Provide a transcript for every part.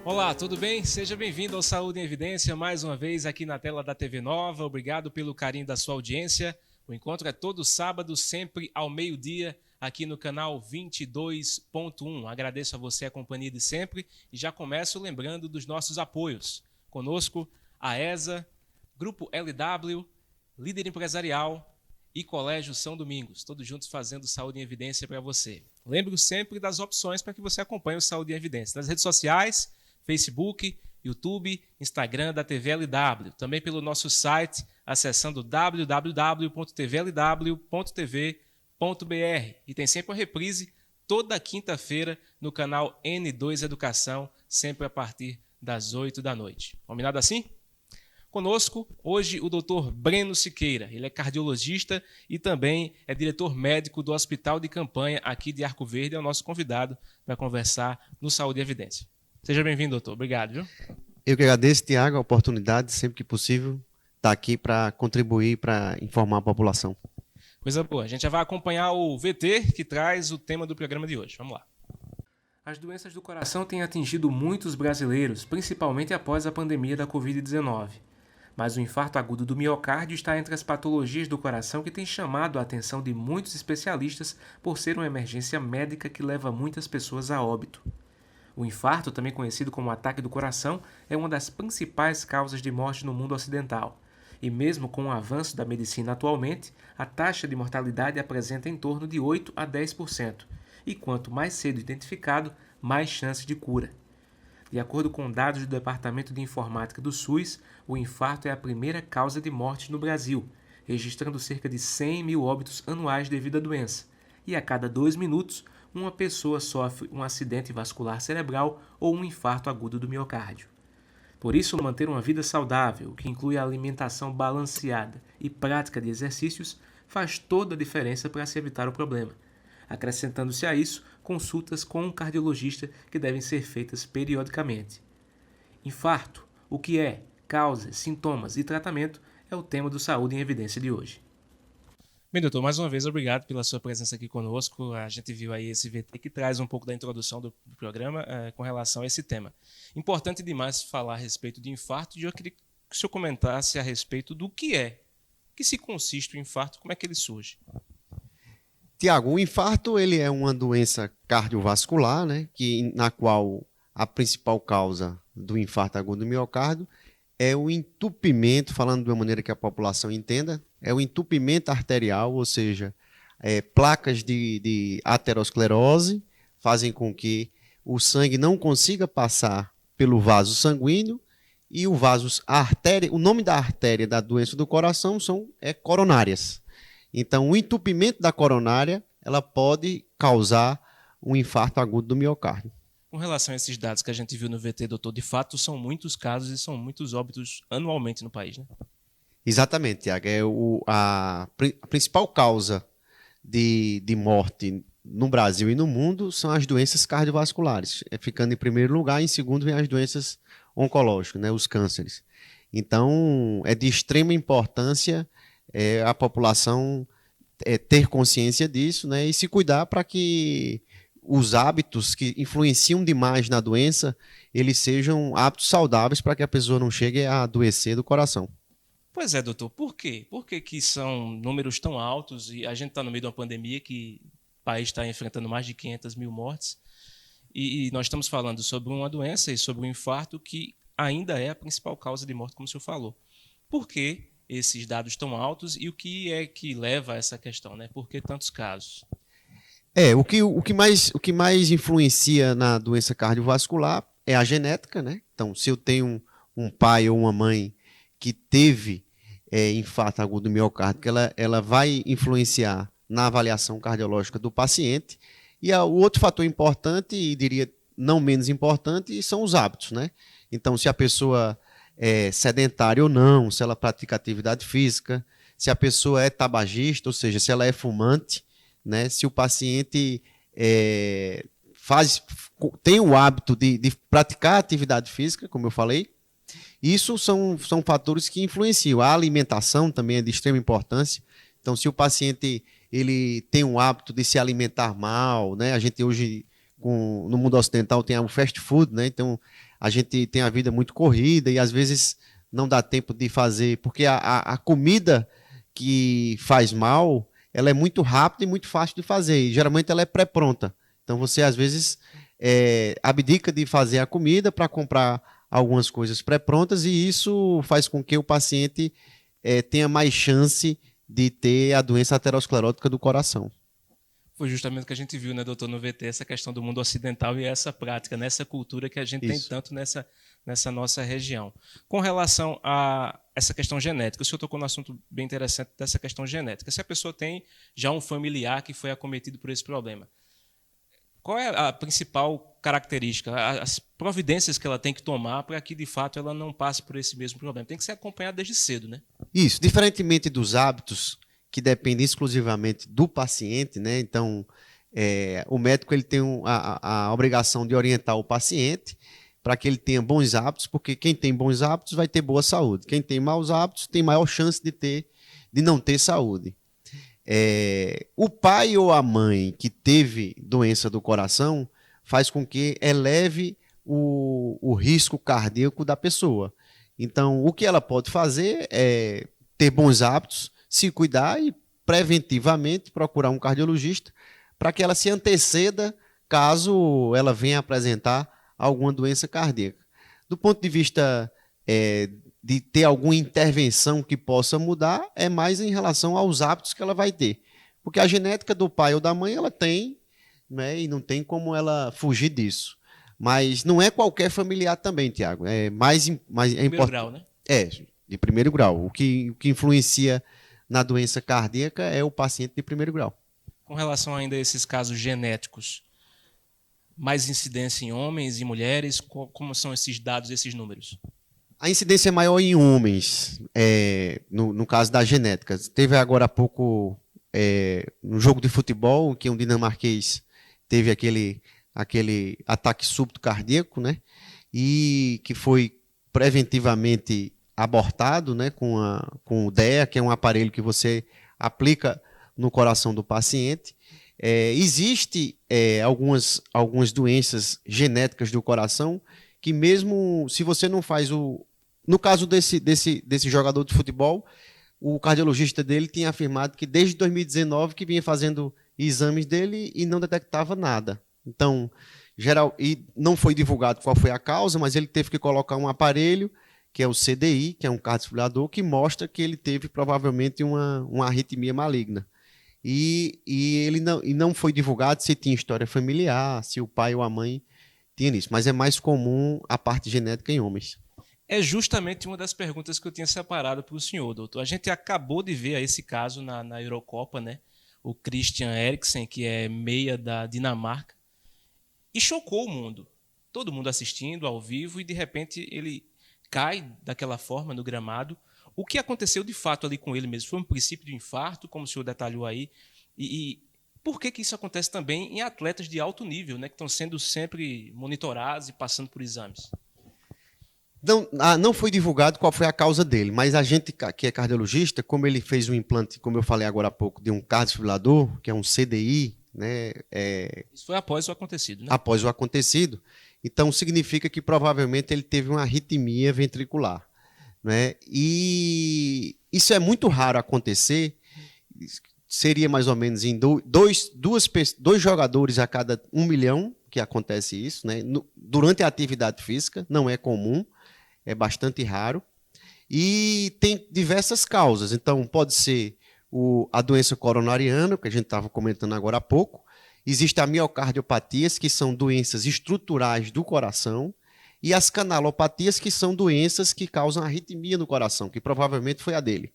Olá, tudo bem? Seja bem-vindo ao Saúde em Evidência, mais uma vez aqui na tela da TV Nova. Obrigado pelo carinho da sua audiência. O encontro é todo sábado, sempre ao meio-dia, aqui no canal 22.1. Agradeço a você a companhia de sempre e já começo lembrando dos nossos apoios. Conosco, a ESA, Grupo LW, Líder Empresarial e Colégio São Domingos, todos juntos fazendo Saúde em Evidência para você. Lembre sempre das opções para que você acompanhe o Saúde em Evidência. Nas redes sociais, Facebook, YouTube, Instagram da TV LW. Também pelo nosso site, acessando www.tvlw.tv.br. E tem sempre uma reprise toda quinta-feira no canal N2 Educação, sempre a partir das 8 da noite. Combinado assim? Conosco, hoje, o Dr. Breno Siqueira. Ele é cardiologista e também é diretor médico do Hospital de Campanha aqui de Arco Verde. É o nosso convidado para conversar no Saúde e Evidência. Seja bem-vindo, doutor. Obrigado, viu? Eu que agradeço, Tiago, a oportunidade, sempre que possível, estar aqui para contribuir, para informar a população. Coisa boa. A gente já vai acompanhar o VT, que traz o tema do programa de hoje. Vamos lá. As doenças do coração têm atingido muitos brasileiros, principalmente após a pandemia da Covid-19. Mas o infarto agudo do miocárdio está entre as patologias do coração que tem chamado a atenção de muitos especialistas por ser uma emergência médica que leva muitas pessoas a óbito. O infarto, também conhecido como ataque do coração, é uma das principais causas de morte no mundo ocidental. E mesmo com o avanço da medicina atualmente, a taxa de mortalidade apresenta em torno de 8 a 10%. E quanto mais cedo identificado, mais chance de cura. De acordo com dados do Departamento de Informática do SUS, o infarto é a primeira causa de morte no Brasil, registrando cerca de 100 mil óbitos anuais devido à doença. E a cada 2 minutos, uma pessoa sofre um acidente vascular cerebral ou um infarto agudo do miocárdio. Por isso, manter uma vida saudável, que inclui a alimentação balanceada e prática de exercícios, faz toda a diferença para se evitar o problema. Acrescentando-se a isso, consultas com um cardiologista que devem ser feitas periodicamente. Infarto, o que é, causas, sintomas e tratamento é o tema do Saúde em Evidência de hoje. Bem, doutor, mais uma vez, obrigado pela sua presença aqui conosco. A gente viu aí esse VT que traz um pouco da introdução do programa com relação a esse tema. Importante demais falar a respeito de infarto e eu queria que o senhor comentasse a respeito do que se consiste o infarto, como é que ele surge. Tiago, o infarto ele é uma doença cardiovascular, né, na qual a principal causa do infarto agudo do miocárdio é o entupimento, falando de uma maneira que a população entenda, é o entupimento arterial, ou seja, placas de aterosclerose fazem com que o sangue não consiga passar pelo vaso sanguíneo e o nome da artéria da doença do coração são coronárias. Então, o entupimento da coronária, ela pode causar um infarto agudo do miocárdio. Com relação a esses dados que a gente viu no VT, doutor, de fato são muitos casos e são muitos óbitos anualmente no país, né? Exatamente, Tiago. A principal causa de morte no Brasil e no mundo são as doenças cardiovasculares. Ficando em primeiro lugar, em segundo vem as doenças oncológicas, né, os cânceres. Então, é de extrema importância a população ter consciência disso, né, e se cuidar para que os hábitos que influenciam demais na doença, eles sejam hábitos saudáveis para que a pessoa não chegue a adoecer do coração. Pois é, doutor. Por quê? Por que são números tão altos e a gente está no meio de uma pandemia que o país está enfrentando mais de 500 mil mortes e nós estamos falando sobre uma doença e sobre um infarto que ainda é a principal causa de morte, como o senhor falou. Por que esses dados tão altos e o que é que leva a essa questão, né? Por que tantos casos? O que mais influencia na doença cardiovascular é a genética, né? Então, se eu tenho um pai ou uma mãe que teve infarto agudo do miocárdio, ela vai influenciar na avaliação cardiológica do paciente. E o outro fator importante, e diria não menos importante, são os hábitos, né? Então, se a pessoa é sedentária ou não, se ela pratica atividade física, se a pessoa é tabagista, ou seja, se ela é fumante, né? Se o paciente tem o hábito de praticar atividade física, como eu falei, isso são fatores que influenciam. A alimentação também é de extrema importância. Então, se o paciente ele tem um hábito de se alimentar mal, né? A gente hoje, no mundo ocidental, tem o fast food, né? Então, a gente tem a vida muito corrida e às vezes não dá tempo de fazer, porque a comida que faz mal, ela é muito rápida e muito fácil de fazer, e geralmente ela é pré-pronta. Então você às vezes abdica de fazer a comida para comprar algumas coisas pré-prontas e isso faz com que o paciente tenha mais chance de ter a doença aterosclerótica do coração. Foi justamente o que a gente viu, né, doutor, no VT, essa questão do mundo ocidental e essa prática, nessa cultura que a gente tem tanto nessa nossa região. Com relação a essa questão genética, o senhor tocou no assunto bem interessante dessa questão genética. Se a pessoa tem já um familiar que foi acometido por esse problema, qual é a principal característica, as providências que ela tem que tomar para que, de fato, ela não passe por esse mesmo problema? Tem que ser acompanhada desde cedo, né? Isso, diferentemente dos hábitos que dependem exclusivamente do paciente, né? Então, o médico ele tem a obrigação de orientar o paciente para que ele tenha bons hábitos, porque quem tem bons hábitos vai ter boa saúde. Quem tem maus hábitos tem maior chance de não ter saúde. O pai ou a mãe que teve doença do coração faz com que eleve o risco cardíaco da pessoa. Então, o que ela pode fazer é ter bons hábitos, se cuidar e preventivamente procurar um cardiologista para que ela se anteceda caso ela venha apresentar alguma doença cardíaca. Do ponto de vista de ter alguma intervenção que possa mudar, é mais em relação aos hábitos que ela vai ter. Porque a genética do pai ou da mãe ela tem, né, e não tem como ela fugir disso. Mas não é qualquer familiar também, Tiago. É mais Primeiro grau, né? De primeiro grau. O que influencia na doença cardíaca é o paciente de primeiro grau. Com relação ainda a esses casos genéticos, mais incidência em homens e mulheres? Como são esses dados, esses números? A incidência é maior em homens, no caso da genética. Teve agora há pouco um jogo de futebol que um dinamarquês teve aquele ataque súbito cardíaco, né? E que foi preventivamente abortado, né? Com o DEA, que é um aparelho que você aplica no coração do paciente. Existe algumas doenças genéticas do coração que mesmo se você não faz no caso desse jogador de futebol, o cardiologista dele tinha afirmado que desde 2019 que vinha fazendo exames dele e não detectava nada. Então, e não foi divulgado qual foi a causa, mas ele teve que colocar um aparelho, que é o CDI, que é um cardiofibrilador, que mostra que ele teve provavelmente uma arritmia maligna. E ele não foi divulgado se tinha história familiar, se o pai ou a mãe tinha isso. Mas é mais comum a parte genética em homens. É justamente uma das perguntas que eu tinha separado para o senhor, doutor. A gente acabou de ver esse caso na Eurocopa, né? O Christian Eriksen, que é meia da Dinamarca, e chocou o mundo. Todo mundo assistindo ao vivo e, de repente, ele cai daquela forma no gramado. O que aconteceu de fato ali com ele mesmo? Foi um princípio de infarto, como o senhor detalhou aí? E por que isso acontece também em atletas de alto nível, né, que estão sendo sempre monitorados e passando por exames? Não foi divulgado qual foi a causa dele, mas a gente que é cardiologista, como ele fez um implante, como eu falei agora há pouco, de um cardiofibrilador, que é um CDI, né? Isso foi após o acontecido, né? Após o acontecido. Então, significa que provavelmente ele teve uma arritmia ventricular, né? E isso é muito raro acontecer. Seria mais ou menos em dois jogadores a cada 1 milhão que acontece isso, né? Durante a atividade física, não é comum, é bastante raro. E tem diversas causas. Então, pode ser a doença coronariana, que a gente estava comentando agora há pouco. Existem as miocardiopatias, que são doenças estruturais do coração. E as canalopatias, que são doenças que causam arritmia no coração, que provavelmente foi a dele.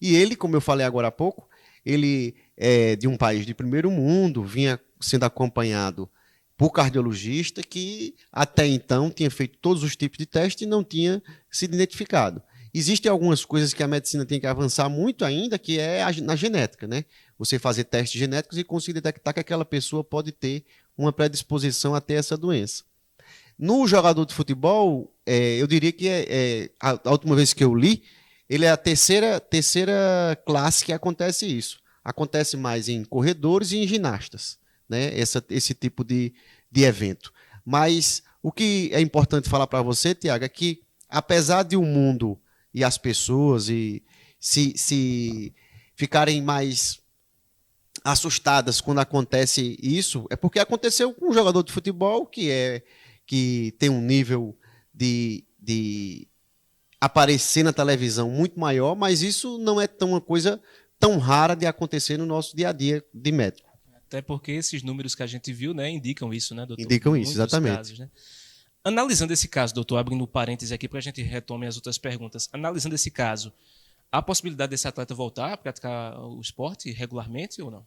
E ele, como eu falei agora há pouco, ele é de um país de primeiro mundo, vinha sendo acompanhado por cardiologista que até então tinha feito todos os tipos de testes e não tinha sido identificado. Existem algumas coisas que a medicina tem que avançar muito ainda, que é na genética, né? Você fazer testes genéticos e conseguir detectar que aquela pessoa pode ter uma predisposição a ter essa doença. No jogador de futebol, eu diria que a última vez que eu li, ele é a terceira classe que acontece isso. Acontece mais em corredores e em ginastas, né? Esse tipo de evento. Mas O que é importante falar para você, Tiago, é que apesar de o mundo e as pessoas se ficarem mais assustadas quando acontece isso, é porque aconteceu com um jogador de futebol que tem um nível de aparecer na televisão muito maior, mas isso não é uma coisa tão rara de acontecer no nosso dia a dia de médico. Até porque esses números que a gente viu, né, indicam isso, né, doutor? Indicam isso, exatamente. Casos, né? Analisando esse caso, doutor, abrindo parênteses aqui para a gente retome as outras perguntas. Analisando esse caso, há possibilidade desse atleta voltar a praticar o esporte regularmente ou não?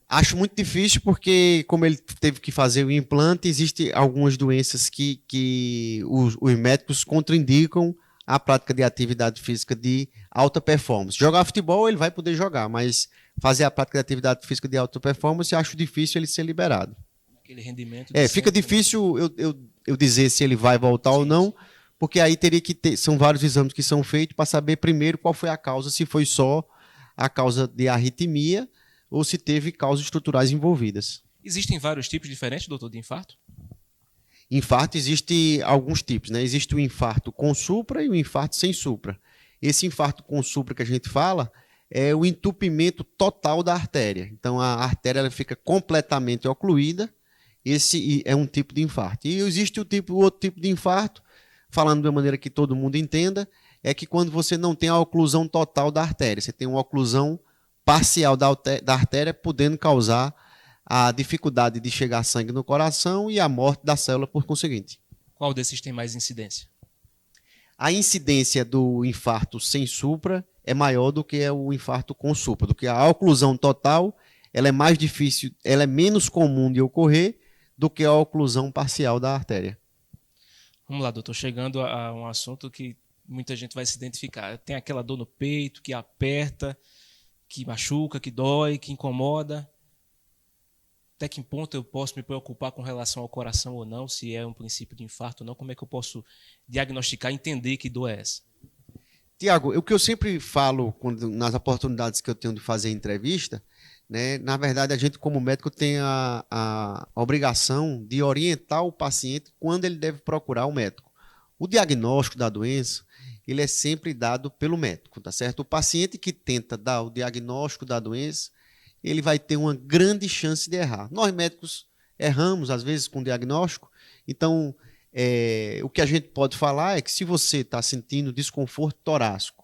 Acho muito difícil porque, como ele teve que fazer o implante, existem algumas doenças que os médicos contraindicam a prática de atividade física de alta performance. Jogar futebol ele vai poder jogar, mas fazer a prática de atividade física de alta performance, acho difícil ele ser liberado. Aquele rendimento... Fica difícil eu dizer se ele vai voltar ou não, porque aí teria que ter, são vários exames que são feitos para saber primeiro qual foi a causa, se foi só a causa de arritmia ou se teve causas estruturais envolvidas. Existem vários tipos diferentes, doutor, de infarto? Infarto existe alguns tipos, né? Existe o infarto com supra e o infarto sem supra. Esse infarto com supra que a gente fala é o entupimento total da artéria. Então a artéria ela fica completamente ocluída. Esse é um tipo de infarto. E existe o outro tipo de infarto, falando de uma maneira que todo mundo entenda, é que quando você não tem a oclusão total da artéria, você tem uma oclusão parcial da artéria, podendo causar a dificuldade de chegar sangue no coração e a morte da célula por conseguinte. Qual desses tem mais incidência? A incidência do infarto sem supra é maior do que o infarto com supra, do que a oclusão total, ela é mais difícil, ela é menos comum de ocorrer do que a oclusão parcial da artéria. Vamos lá, doutor, chegando a um assunto que muita gente vai se identificar. Tem aquela dor no peito que aperta, que machuca, que dói, que incomoda. Até que ponto eu posso me preocupar com relação ao coração ou não, se é um princípio de infarto ou não? Como é que eu posso diagnosticar e entender que dor é essa? Tiago, o que eu sempre falo nas oportunidades que eu tenho de fazer entrevista, né, na verdade, a gente, como médico, tem a obrigação de orientar o paciente quando ele deve procurar o médico. O diagnóstico da doença, ele é sempre dado pelo médico, tá certo? O paciente que tenta dar o diagnóstico da doença, ele vai ter uma grande chance de errar. Nós médicos erramos, às vezes, com o diagnóstico, então o que a gente pode falar é que se você está sentindo desconforto torácico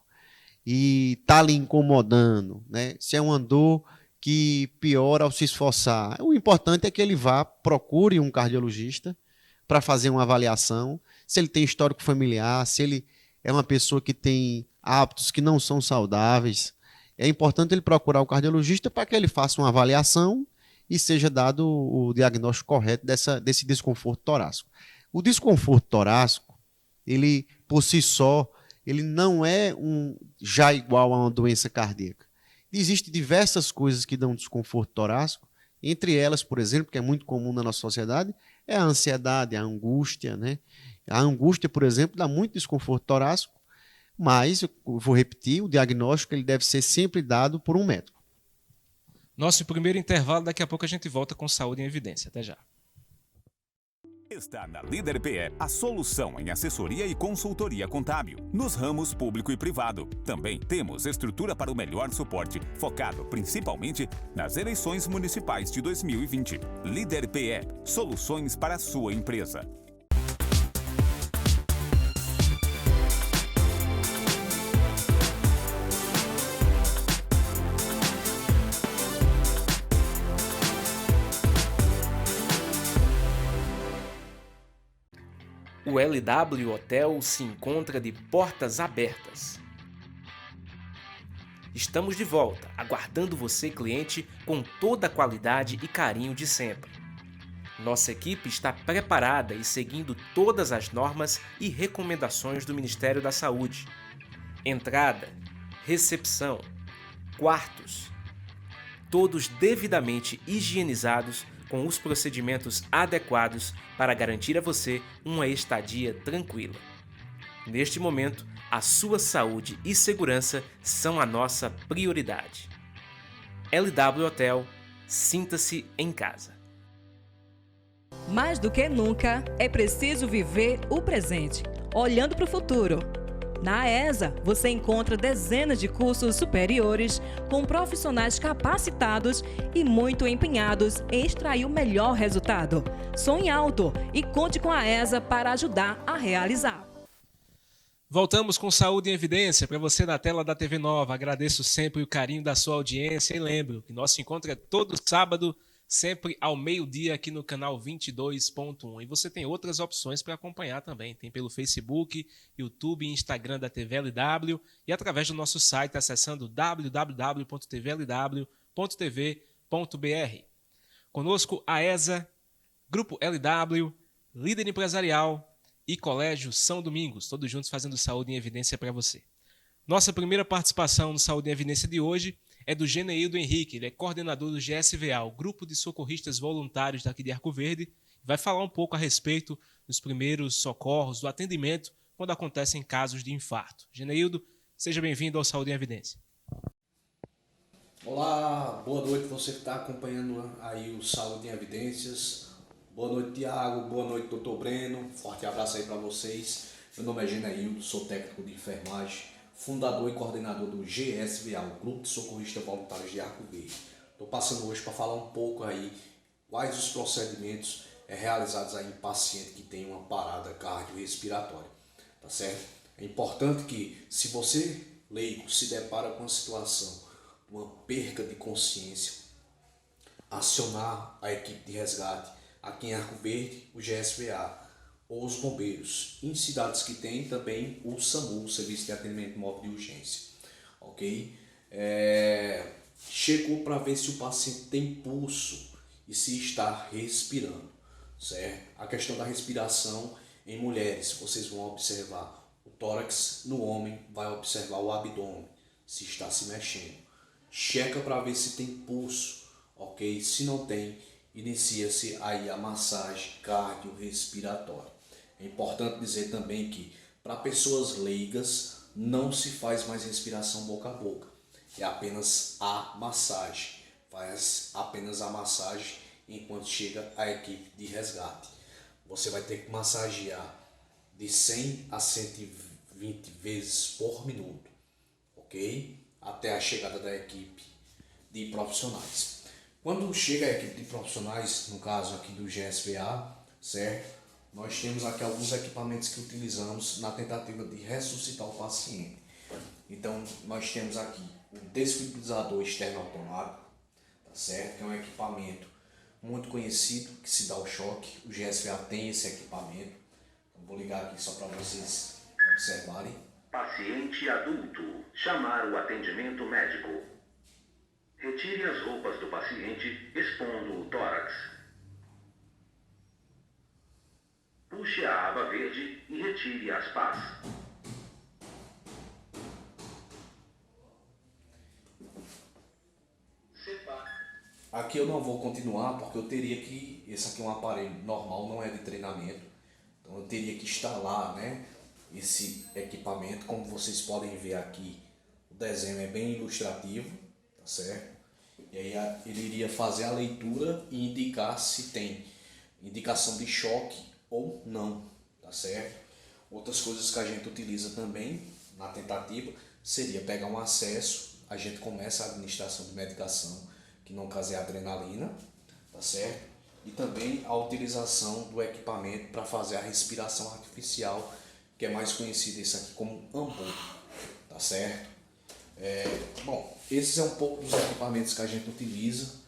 e está lhe incomodando, né, se é uma dor que piora ao se esforçar, o importante é que ele procure um cardiologista para fazer uma avaliação, se ele tem histórico familiar, se ele é uma pessoa que tem hábitos que não são saudáveis. É importante ele procurar o cardiologista para que ele faça uma avaliação e seja dado o diagnóstico correto desse desconforto torácico. O desconforto torácico, ele por si só, ele não é já igual a uma doença cardíaca. Existem diversas coisas que dão desconforto torácico, entre elas, por exemplo, que é muito comum na nossa sociedade, é a ansiedade, a angústia, né? A angústia, por exemplo, dá muito desconforto torácico, mas, eu vou repetir, o diagnóstico ele deve ser sempre dado por um médico. Nosso primeiro intervalo, daqui a pouco a gente volta com Saúde em Evidência. Até já. Está na Líder PE a solução em assessoria e consultoria contábil, nos ramos público e privado. Também temos estrutura para o melhor suporte, focado principalmente nas eleições municipais de 2020. Líder PE, soluções para a sua empresa. O LW Hotel se encontra de portas abertas. Estamos de volta, aguardando você, cliente, com toda a qualidade e carinho de sempre. Nossa equipe está preparada e seguindo todas as normas e recomendações do Ministério da Saúde. Entrada, recepção, quartos, todos devidamente higienizados com os procedimentos adequados para garantir a você uma estadia tranquila. Neste momento, a sua saúde e segurança são a nossa prioridade. LW Hotel, sinta-se em casa. Mais do que nunca, é preciso viver o presente, olhando para o futuro. Na AESA, você encontra dezenas de cursos superiores com profissionais capacitados e muito empenhados em extrair o melhor resultado. Sonhe alto e conte com a AESA para ajudar a realizar. Voltamos com Saúde em Evidência para você na tela da TV Nova. Agradeço sempre o carinho da sua audiência e lembro que nosso encontro é todo sábado, sempre ao meio-dia aqui no canal 22.1. E você tem outras opções para acompanhar também. Tem pelo Facebook, YouTube e Instagram da TV LW e através do nosso site acessando www.tvlw.tv.br. Conosco a AESA, Grupo LW, Líder Empresarial e Colégio São Domingos, todos juntos fazendo Saúde em Evidência para você. Nossa primeira participação no Saúde em Evidência de hoje é do Geneildo Henrique, ele é coordenador do GSVA, o Grupo de Socorristas Voluntários daqui de Arco Verde, vai falar um pouco a respeito dos primeiros socorros, do atendimento quando acontecem casos de infarto. Geneildo, seja bem-vindo ao Saúde em Evidência. Olá, boa noite você que está acompanhando aí o Saúde em Evidências. Boa noite, Tiago, boa noite, doutor Breno, forte abraço aí para vocês. Meu nome é Geneildo, sou técnico de enfermagem, fundador e coordenador do GSVA, o Grupo de Socorristas Voluntários de Arco Verde. Estou passando hoje para falar um pouco aí quais os procedimentos realizados aí em paciente que tem uma parada cardiorrespiratória, tá certo? É importante que, se você, leigo, se depara com uma situação, uma perca de consciência, acionar a equipe de resgate aqui em Arco Verde, o GSVA, ou os bombeiros. Em cidades que tem também o SAMU, o Serviço de Atendimento Móvel de Urgência. Ok? Chegou para ver se o paciente tem pulso e se está respirando. Certo? A questão da respiração em mulheres, vocês vão observar o tórax, no homem vai observar o abdômen, se está se mexendo. Checa para ver se tem pulso, ok? Se não tem, inicia-se aí a massagem cardiorrespiratória. É importante dizer também que para pessoas leigas não se faz mais respiração boca a boca, é apenas a massagem, faz apenas a massagem enquanto chega a equipe de resgate. Você vai ter que massagear de 100 a 120 vezes por minuto, ok? Até a chegada da equipe de profissionais. Quando chega a equipe de profissionais, no caso aqui do GSVA, certo? Nós temos aqui alguns equipamentos que utilizamos na tentativa de ressuscitar o paciente. Então, nós temos aqui o desfibrilador externo automático, tá certo? Que é um equipamento muito conhecido que se dá o choque. O GSVA tem esse equipamento. Então, vou ligar aqui só para vocês observarem. Paciente adulto. Chamar o atendimento médico. Retire as roupas do paciente, expondo o tórax. Puxe a aba verde e retire as pás. Aqui eu não vou continuar porque eu teria que... Esse aqui é um aparelho normal, não é de treinamento. Então eu teria que instalar, né, esse equipamento. Como vocês podem ver aqui, o desenho é bem ilustrativo, tá certo? E aí ele iria fazer a leitura e indicar se tem indicação de choque ou não, tá certo? Outras coisas que a gente utiliza também na tentativa seria pegar um acesso, a gente começa a administração de medicação, que no caso é a adrenalina, tá certo? E também a utilização do equipamento para fazer a respiração artificial, que é mais conhecido esse aqui como AMPU, tá certo? Bom, esses é um pouco dos equipamentos que a gente utiliza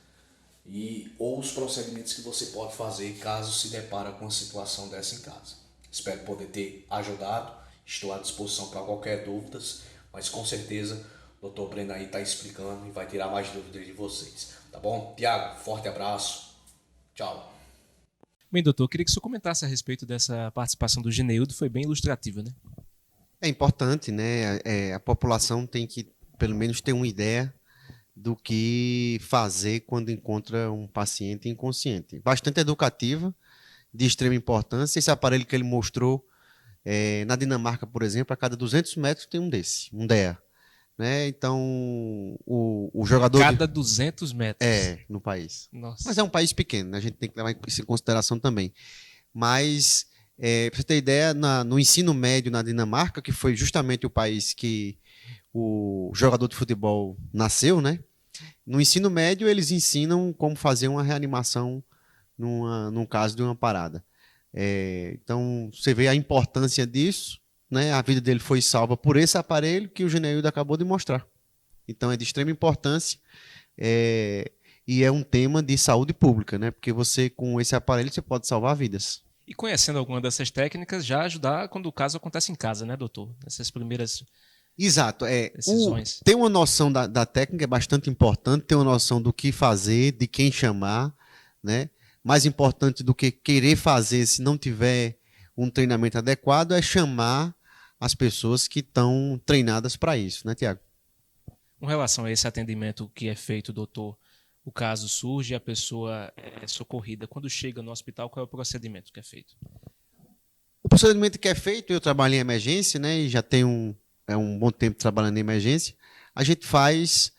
ou os procedimentos que você pode fazer caso se depara com uma situação dessa em casa. Espero poder ter ajudado, estou à disposição para qualquer dúvida, mas com certeza o Dr. Breno aí está explicando e vai tirar mais dúvidas de vocês. Tá bom? Tiago, forte abraço. Tchau. Bem, doutor, queria que o senhor comentasse a respeito dessa participação do Geneildo, foi bem ilustrativa, né? É importante, né? A população tem que, pelo menos, ter uma ideia do que fazer quando encontra um paciente inconsciente. Bastante educativa, de extrema importância. Esse aparelho que ele mostrou na Dinamarca, por exemplo, a cada 200 metros tem um desse, um DEA. né? Então, o jogador... Cada 200 metros. no país. Nossa. Mas é um país pequeno, né? A gente tem que levar isso em consideração também. Mas, para você ter ideia, no ensino médio na Dinamarca, que foi justamente o país que o jogador de futebol nasceu, né? No ensino médio, eles ensinam como fazer uma reanimação num caso de uma parada. Então, você vê a importância disso, né? A vida dele foi salva por esse aparelho que o Geneildo acabou de mostrar. Então, é de extrema importância e é um tema de saúde pública, né? Porque você, com esse aparelho, você pode salvar vidas. E conhecendo alguma dessas técnicas, já ajudar quando o caso acontece em casa, né, doutor? Essas primeiras Exato. decisões. Ter uma noção da técnica é bastante importante, ter uma noção do que fazer, de quem chamar, né? Mais importante do que querer fazer, se não tiver um treinamento adequado, é chamar as pessoas que estão treinadas para isso, né, Tiago? Com relação a esse atendimento que é feito, doutor, o caso surge e a pessoa é socorrida. Quando chega no hospital, qual é o procedimento que é feito? O procedimento que é feito, eu trabalho em emergência, né, e já tenho um bom tempo trabalhando em emergência, a gente faz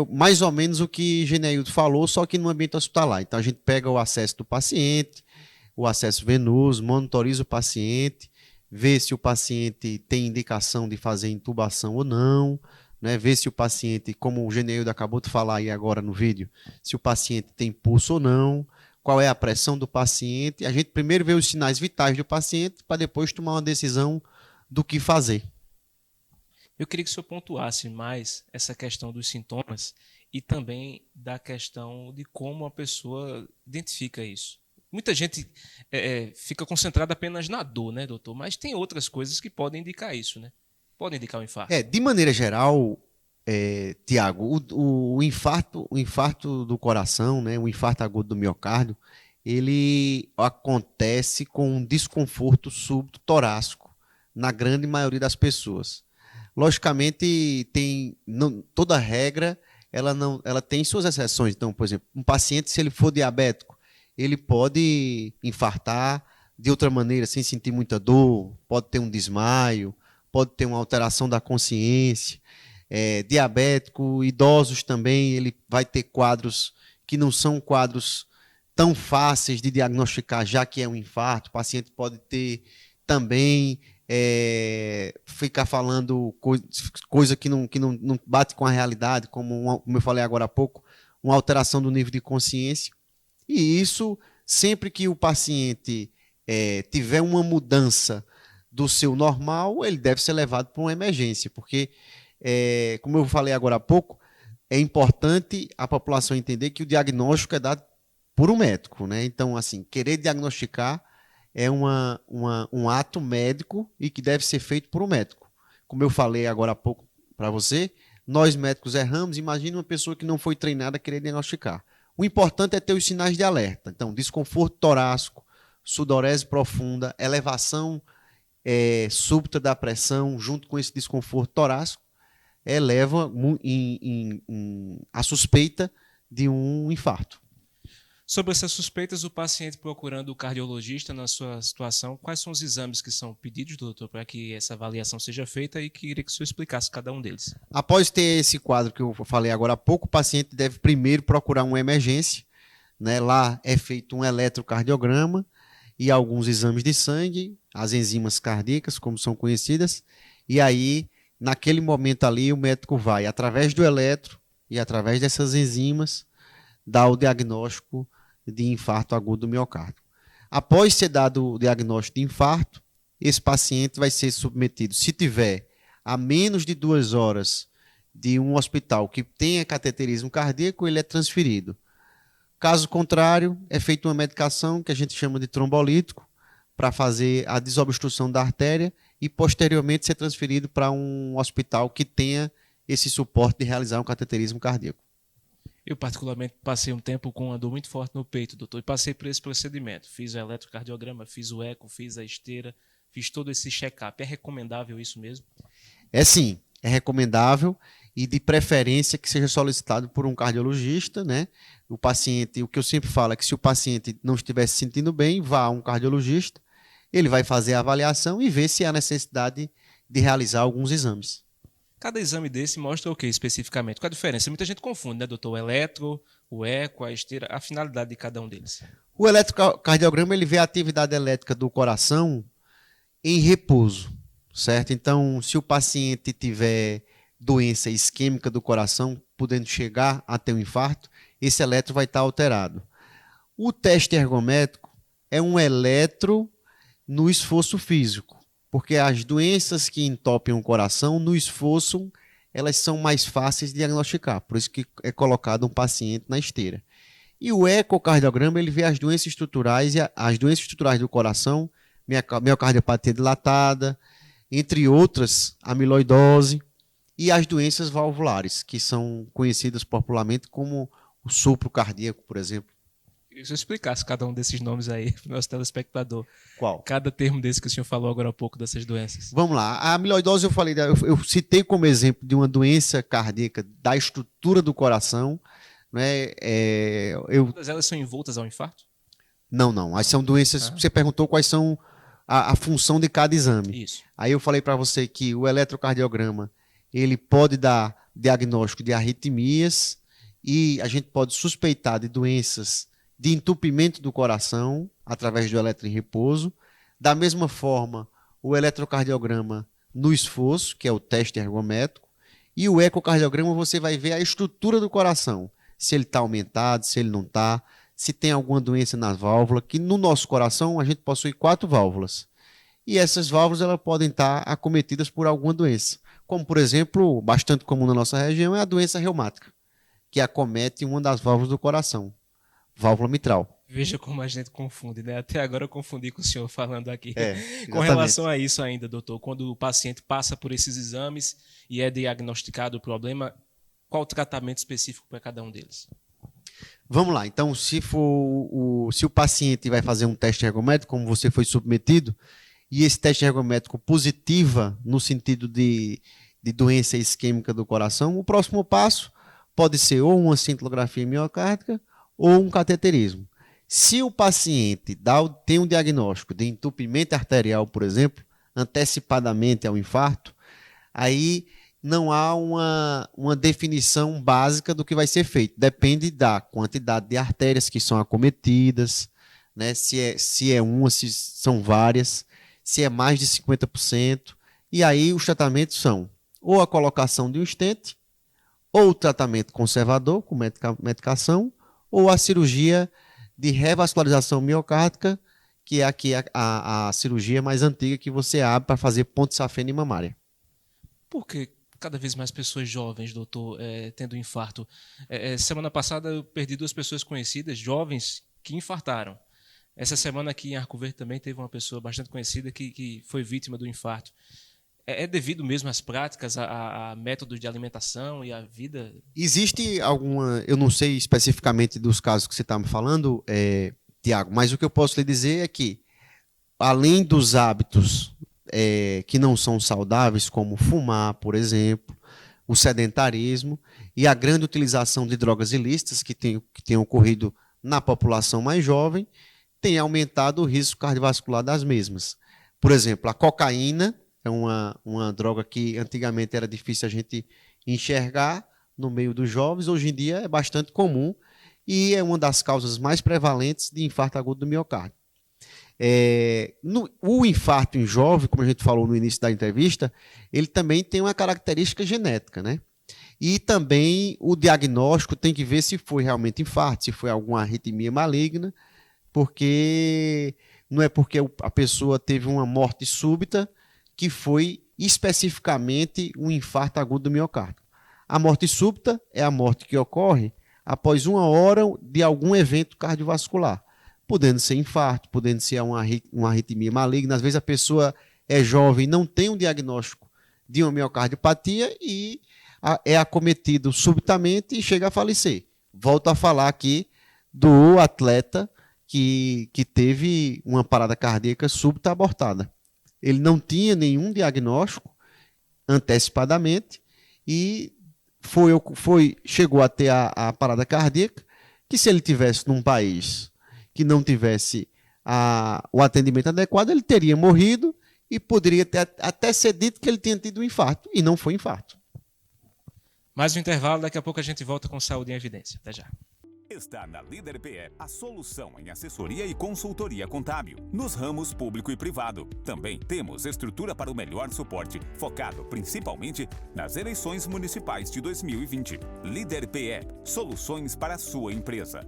mais ou menos o que Geneildo falou, só que no ambiente hospitalar. Então, a gente pega o acesso do paciente, o acesso venoso, monitoriza o paciente, vê se o paciente tem indicação de fazer intubação ou não, né? Vê se o paciente, como o Geneildo acabou de falar aí agora no vídeo, se o paciente tem pulso ou não, qual é a pressão do paciente. A gente primeiro vê os sinais vitais do paciente para depois tomar uma decisão do que fazer. Eu queria que o senhor pontuasse mais essa questão dos sintomas e também da questão de como a pessoa identifica isso. Muita gente fica concentrada apenas na dor, né, doutor? Mas tem outras coisas que podem indicar isso, né? Podem indicar o infarto. De maneira geral, Tiago, o infarto do coração, né, o infarto agudo do miocárdio, ele acontece com um desconforto súbito torácico na grande maioria das pessoas. Logicamente, toda regra ela tem suas exceções. Então, por exemplo, um paciente, se ele for diabético, ele pode infartar de outra maneira, sem sentir muita dor, pode ter um desmaio, pode ter uma alteração da consciência. Diabético, idosos também, ele vai ter quadros que não são quadros tão fáceis de diagnosticar, já que é um infarto. O paciente pode ter também ficar falando coisa que não bate com a realidade, como eu falei agora há pouco, uma alteração do nível de consciência. E isso, sempre que o paciente tiver uma mudança do seu normal, ele deve ser levado para uma emergência, porque, como eu falei agora há pouco, é importante a população entender que o diagnóstico é dado por um médico, né? Então, assim, querer diagnosticar é um ato médico e que deve ser feito por um médico. Como eu falei agora há pouco para você, nós médicos erramos, imagine uma pessoa que não foi treinada a querer diagnosticar. O importante é ter os sinais de alerta. Então, desconforto torácico, sudorese profunda, elevação súbita da pressão, junto com esse desconforto torácico, leva a suspeita de um infarto. Sobre essas suspeitas, o paciente procurando o cardiologista na sua situação, quais são os exames que são pedidos, doutor, para que essa avaliação seja feita e queria que o senhor explicasse cada um deles. Após ter esse quadro que eu falei agora há pouco, o paciente deve primeiro procurar uma emergência, né? Lá é feito um eletrocardiograma e alguns exames de sangue, as enzimas cardíacas, como são conhecidas, e aí, naquele momento ali, o médico vai, através do eletro e através dessas enzimas, dar o diagnóstico de infarto agudo do miocárdio. Após ser dado o diagnóstico de infarto, esse paciente vai ser submetido, se tiver a menos de 2 horas de um hospital que tenha cateterismo cardíaco, ele é transferido. Caso contrário, é feita uma medicação que a gente chama de trombolítico para fazer a desobstrução da artéria e posteriormente ser transferido para um hospital que tenha esse suporte de realizar um cateterismo cardíaco. Eu, particularmente, passei um tempo com uma dor muito forte no peito, doutor, e passei por esse procedimento. Fiz o eletrocardiograma, fiz o eco, fiz a esteira, fiz todo esse check-up. É recomendável isso mesmo? Sim, é recomendável e de preferência que seja solicitado por um cardiologista, né? O paciente, o que eu sempre falo é que se o paciente não estiver se sentindo bem, vá a um cardiologista, ele vai fazer a avaliação e ver se há necessidade de realizar alguns exames. Cada exame desse mostra o que especificamente? Qual a diferença? Muita gente confunde, né, doutor? O eletro, o eco, a esteira, a finalidade de cada um deles. O eletrocardiograma ele vê a atividade elétrica do coração em repouso, certo? Então, se o paciente tiver doença isquêmica do coração, podendo chegar até um infarto, esse eletro vai estar alterado. O teste ergométrico é um eletro no esforço físico, porque as doenças que entopem o coração, no esforço, elas são mais fáceis de diagnosticar, por isso que é colocado um paciente na esteira. E o ecocardiograma, ele vê as doenças estruturais, e as doenças estruturais do coração, miocardiopatia dilatada, entre outras, amiloidose, e as doenças valvulares, que são conhecidas popularmente como o sopro cardíaco, por exemplo. Queria que você explicasse cada um desses nomes aí para o nosso telespectador. Qual? Cada termo desse que o senhor falou agora há pouco, dessas doenças. Vamos lá. A amiloidose, eu citei como exemplo de uma doença cardíaca da estrutura do coração. Né? Todas elas são envoltas ao infarto? Não. As são doenças. Você perguntou quais são a função de cada exame. Isso. Aí eu falei para você que o eletrocardiograma ele pode dar diagnóstico de arritmias e a gente pode suspeitar de doenças de entupimento do coração através do eletro em repouso. Da mesma forma, o eletrocardiograma no esforço, que é o teste ergométrico, e o ecocardiograma você vai ver a estrutura do coração, se ele está aumentado, se ele não está, se tem alguma doença nas válvulas, que no nosso coração a gente possui 4 válvulas. E essas válvulas elas podem estar acometidas por alguma doença. Como, por exemplo, bastante comum na nossa região, é a doença reumática, que acomete uma das válvulas do coração, válvula mitral. Veja como a gente confunde, né? Até agora eu confundi com o senhor falando aqui. Com Exatamente. relação a isso ainda, doutor, quando o paciente passa por esses exames e é diagnosticado o problema, qual o tratamento específico para cada um deles? Vamos lá, então, se o paciente vai fazer um teste ergométrico, como você foi submetido, e esse teste ergométrico positiva no sentido de doença isquêmica do coração, o próximo passo pode ser ou uma cintilografia miocárdica ou um cateterismo. Se o paciente tem um diagnóstico de entupimento arterial, por exemplo, antecipadamente ao infarto, aí não há uma definição básica do que vai ser feito. Depende da quantidade de artérias que são acometidas, né? Se é uma, se são várias, se é mais de 50%. E aí os tratamentos são ou a colocação de um stent, ou o tratamento conservador, com medicação, ou a cirurgia de revascularização miocárdica, que é aqui a cirurgia mais antiga que você abre para fazer ponte safena e mamária. Por que cada vez mais pessoas jovens, doutor, tendo infarto? Semana passada eu perdi 2 pessoas conhecidas, jovens, que infartaram. Essa semana aqui em Arco Verde também teve uma pessoa bastante conhecida que foi vítima do infarto. É devido mesmo às práticas, a métodos de alimentação e a vida? Existe alguma, eu não sei especificamente dos casos que você está me falando, Tiago, mas o que eu posso lhe dizer é que, além dos hábitos que não são saudáveis, como fumar, por exemplo, o sedentarismo e a grande utilização de drogas ilícitas que tem ocorrido na população mais jovem, tem aumentado o risco cardiovascular das mesmas. Por exemplo, a cocaína é uma droga que antigamente era difícil a gente enxergar no meio dos jovens, hoje em dia é bastante comum e é uma das causas mais prevalentes de infarto agudo do miocárdio. O infarto em jovem, como a gente falou no início da entrevista, ele também tem uma característica genética, né? E também o diagnóstico tem que ver se foi realmente infarto, se foi alguma arritmia maligna, porque não é porque a pessoa teve uma morte súbita que foi especificamente um infarto agudo do miocárdio. A morte súbita é a morte que ocorre após 1 hora de algum evento cardiovascular, podendo ser infarto, podendo ser uma arritmia maligna. Às vezes a pessoa é jovem, não tem um diagnóstico de uma miocardiopatia e é acometido subitamente e chega a falecer. Volto a falar aqui do atleta que teve uma parada cardíaca súbita abortada. Ele não tinha nenhum diagnóstico antecipadamente e chegou a ter a parada cardíaca, que se ele tivesse num país que não tivesse o atendimento adequado, ele teria morrido e poderia até ser dito que ele tinha tido um infarto, e não foi infarto. Mais um intervalo, daqui a pouco a gente volta com Saúde em Evidência. Até já. Está na Líder PE a solução em assessoria e consultoria contábil, nos ramos público e privado. Também temos estrutura para o melhor suporte, focado principalmente nas eleições municipais de 2020. Líder PE, soluções para a sua empresa.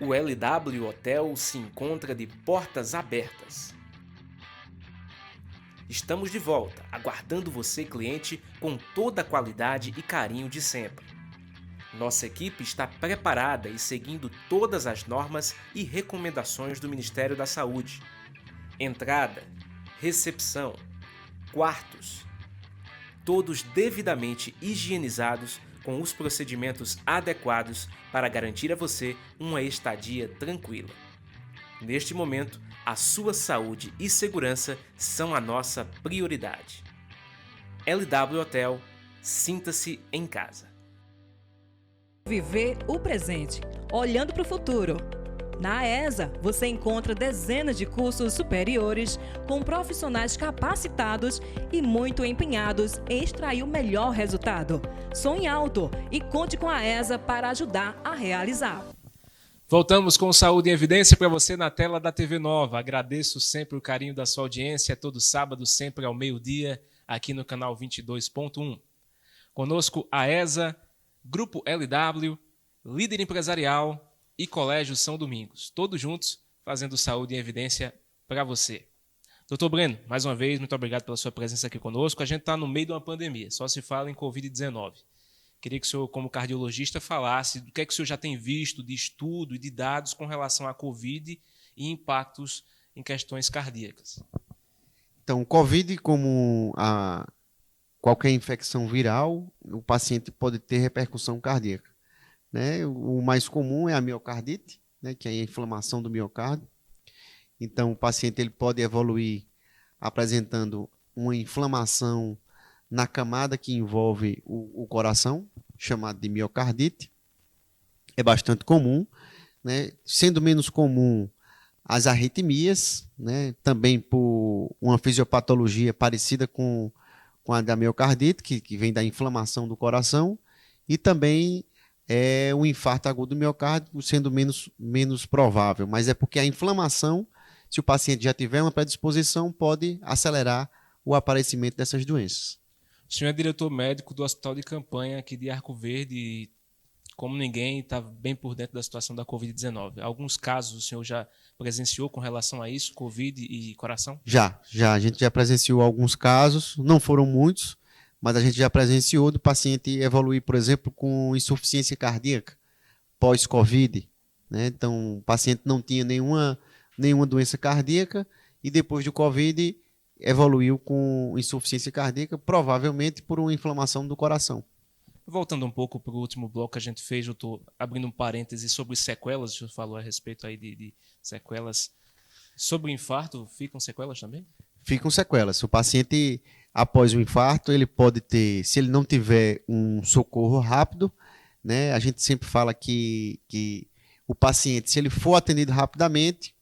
O LW Hotel se encontra de portas abertas. Estamos de volta, aguardando você, cliente, com toda a qualidade e carinho de sempre. Nossa equipe está preparada e seguindo todas as normas e recomendações do Ministério da Saúde. Entrada, recepção, quartos, todos devidamente higienizados com os procedimentos adequados para garantir a você uma estadia tranquila. Neste momento, a sua saúde e segurança são a nossa prioridade. LW Hotel, sinta-se em casa. Viver o presente, olhando para o futuro. Na ESA, você encontra dezenas de cursos superiores com profissionais capacitados e muito empenhados em extrair o melhor resultado. Sonhe alto e conte com a ESA para ajudar a realizar. Voltamos com Saúde em Evidência para você na tela da TV Nova. Agradeço sempre o carinho da sua audiência, todo sábado, sempre ao meio-dia, aqui no canal 22.1. Conosco a ESA, Grupo LW, Líder Empresarial e Colégio São Domingos, todos juntos fazendo Saúde em Evidência para você. Doutor Breno, mais uma vez, muito obrigado pela sua presença aqui conosco. A gente está no meio de uma pandemia, só se fala em Covid-19. Queria que o senhor, como cardiologista, falasse do que é que o senhor já tem visto de estudo e de dados com relação à Covid e impactos em questões cardíacas. Então, o Covid, como qualquer infecção viral, o paciente pode ter repercussão cardíaca. Né? O mais comum é a miocardite, né? Que é a inflamação do miocárdio. Então, o paciente ele pode evoluir apresentando uma inflamação na camada que envolve o coração, chamada de miocardite. É bastante comum, né? Sendo menos comum as arritmias, né? Também por uma fisiopatologia parecida com a da miocardite, que vem da inflamação do coração, e também o infarto agudo do miocárdio sendo menos provável, mas é porque a inflamação, se o paciente já tiver uma predisposição, pode acelerar o aparecimento dessas doenças. O senhor é diretor médico do Hospital de Campanha aqui de Arco Verde e, como ninguém, está bem por dentro da situação da Covid-19. Alguns casos o senhor já presenciou com relação a isso, Covid e coração? Já. A gente já presenciou alguns casos, não foram muitos, mas a gente já presenciou do paciente evoluir, por exemplo, com insuficiência cardíaca pós-Covid. Né? Então, o paciente não tinha nenhuma doença cardíaca e depois do Covid evoluiu com insuficiência cardíaca, provavelmente por uma inflamação do coração. Voltando um pouco para o último bloco que a gente fez, eu estou abrindo um parêntese sobre sequelas, o senhor falou a respeito aí de sequelas. Sobre o infarto, ficam sequelas também? Ficam sequelas. O paciente, após o infarto, ele pode ter, se ele não tiver um socorro rápido, né, a gente sempre fala que o paciente, se ele for atendido rapidamente,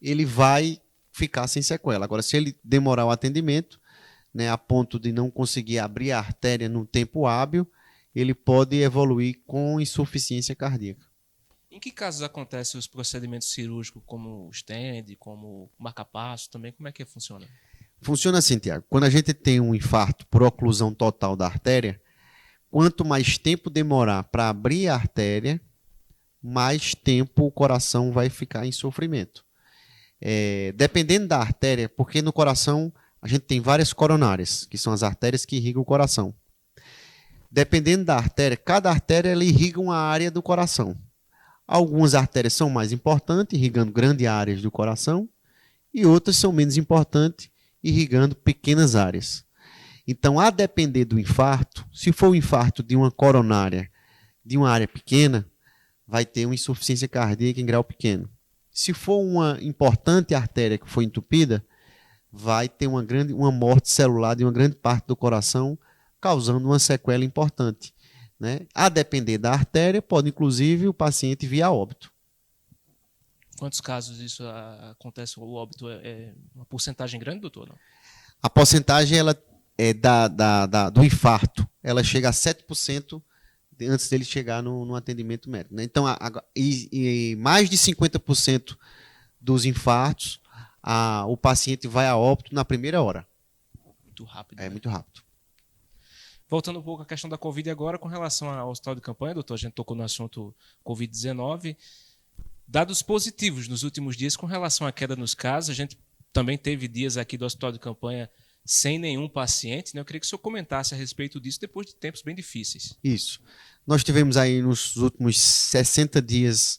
ele vai ficar sem sequela. Agora, se ele demorar o atendimento, né, a ponto de não conseguir abrir a artéria no tempo hábil, ele pode evoluir com insuficiência cardíaca. Em que casos acontecem os procedimentos cirúrgicos, como o stent, como o marca-passo também? Como é que funciona? Funciona assim, Tiago. Quando a gente tem um infarto por oclusão total da artéria, quanto mais tempo demorar para abrir a artéria, mais tempo o coração vai ficar em sofrimento. Dependendo da artéria, porque no coração a gente tem várias coronárias, que são as artérias que irrigam o coração. Dependendo da artéria, cada artéria ela irriga uma área do coração. Algumas artérias são mais importantes, irrigando grandes áreas do coração, e outras são menos importantes, irrigando pequenas áreas. Então, a depender do infarto, se for o infarto de uma coronária de uma área pequena, vai ter uma insuficiência cardíaca em grau pequeno. Se for uma importante artéria que foi entupida, vai ter uma morte celular de uma grande parte do coração, causando uma sequela importante. né? A depender da artéria, pode inclusive o paciente vir a óbito. Quantos casos isso acontece? O óbito é uma porcentagem grande, doutor? Não? A porcentagem ela é do infarto, ela chega a 7% antes dele chegar no atendimento médico, né? Então, e mais de 50% dos infartos, o paciente vai a óbito na primeira hora. Muito rápido. É né? muito rápido. Voltando um pouco à questão da Covid agora, com relação ao hospital de campanha, doutor, a gente tocou no assunto Covid-19. Dados positivos nos últimos dias com relação à queda nos casos. A gente também teve dias aqui do hospital de campanha sem nenhum paciente, né? Eu queria que o senhor comentasse a respeito disso depois de tempos bem difíceis. Isso. Nós tivemos aí nos últimos 60 dias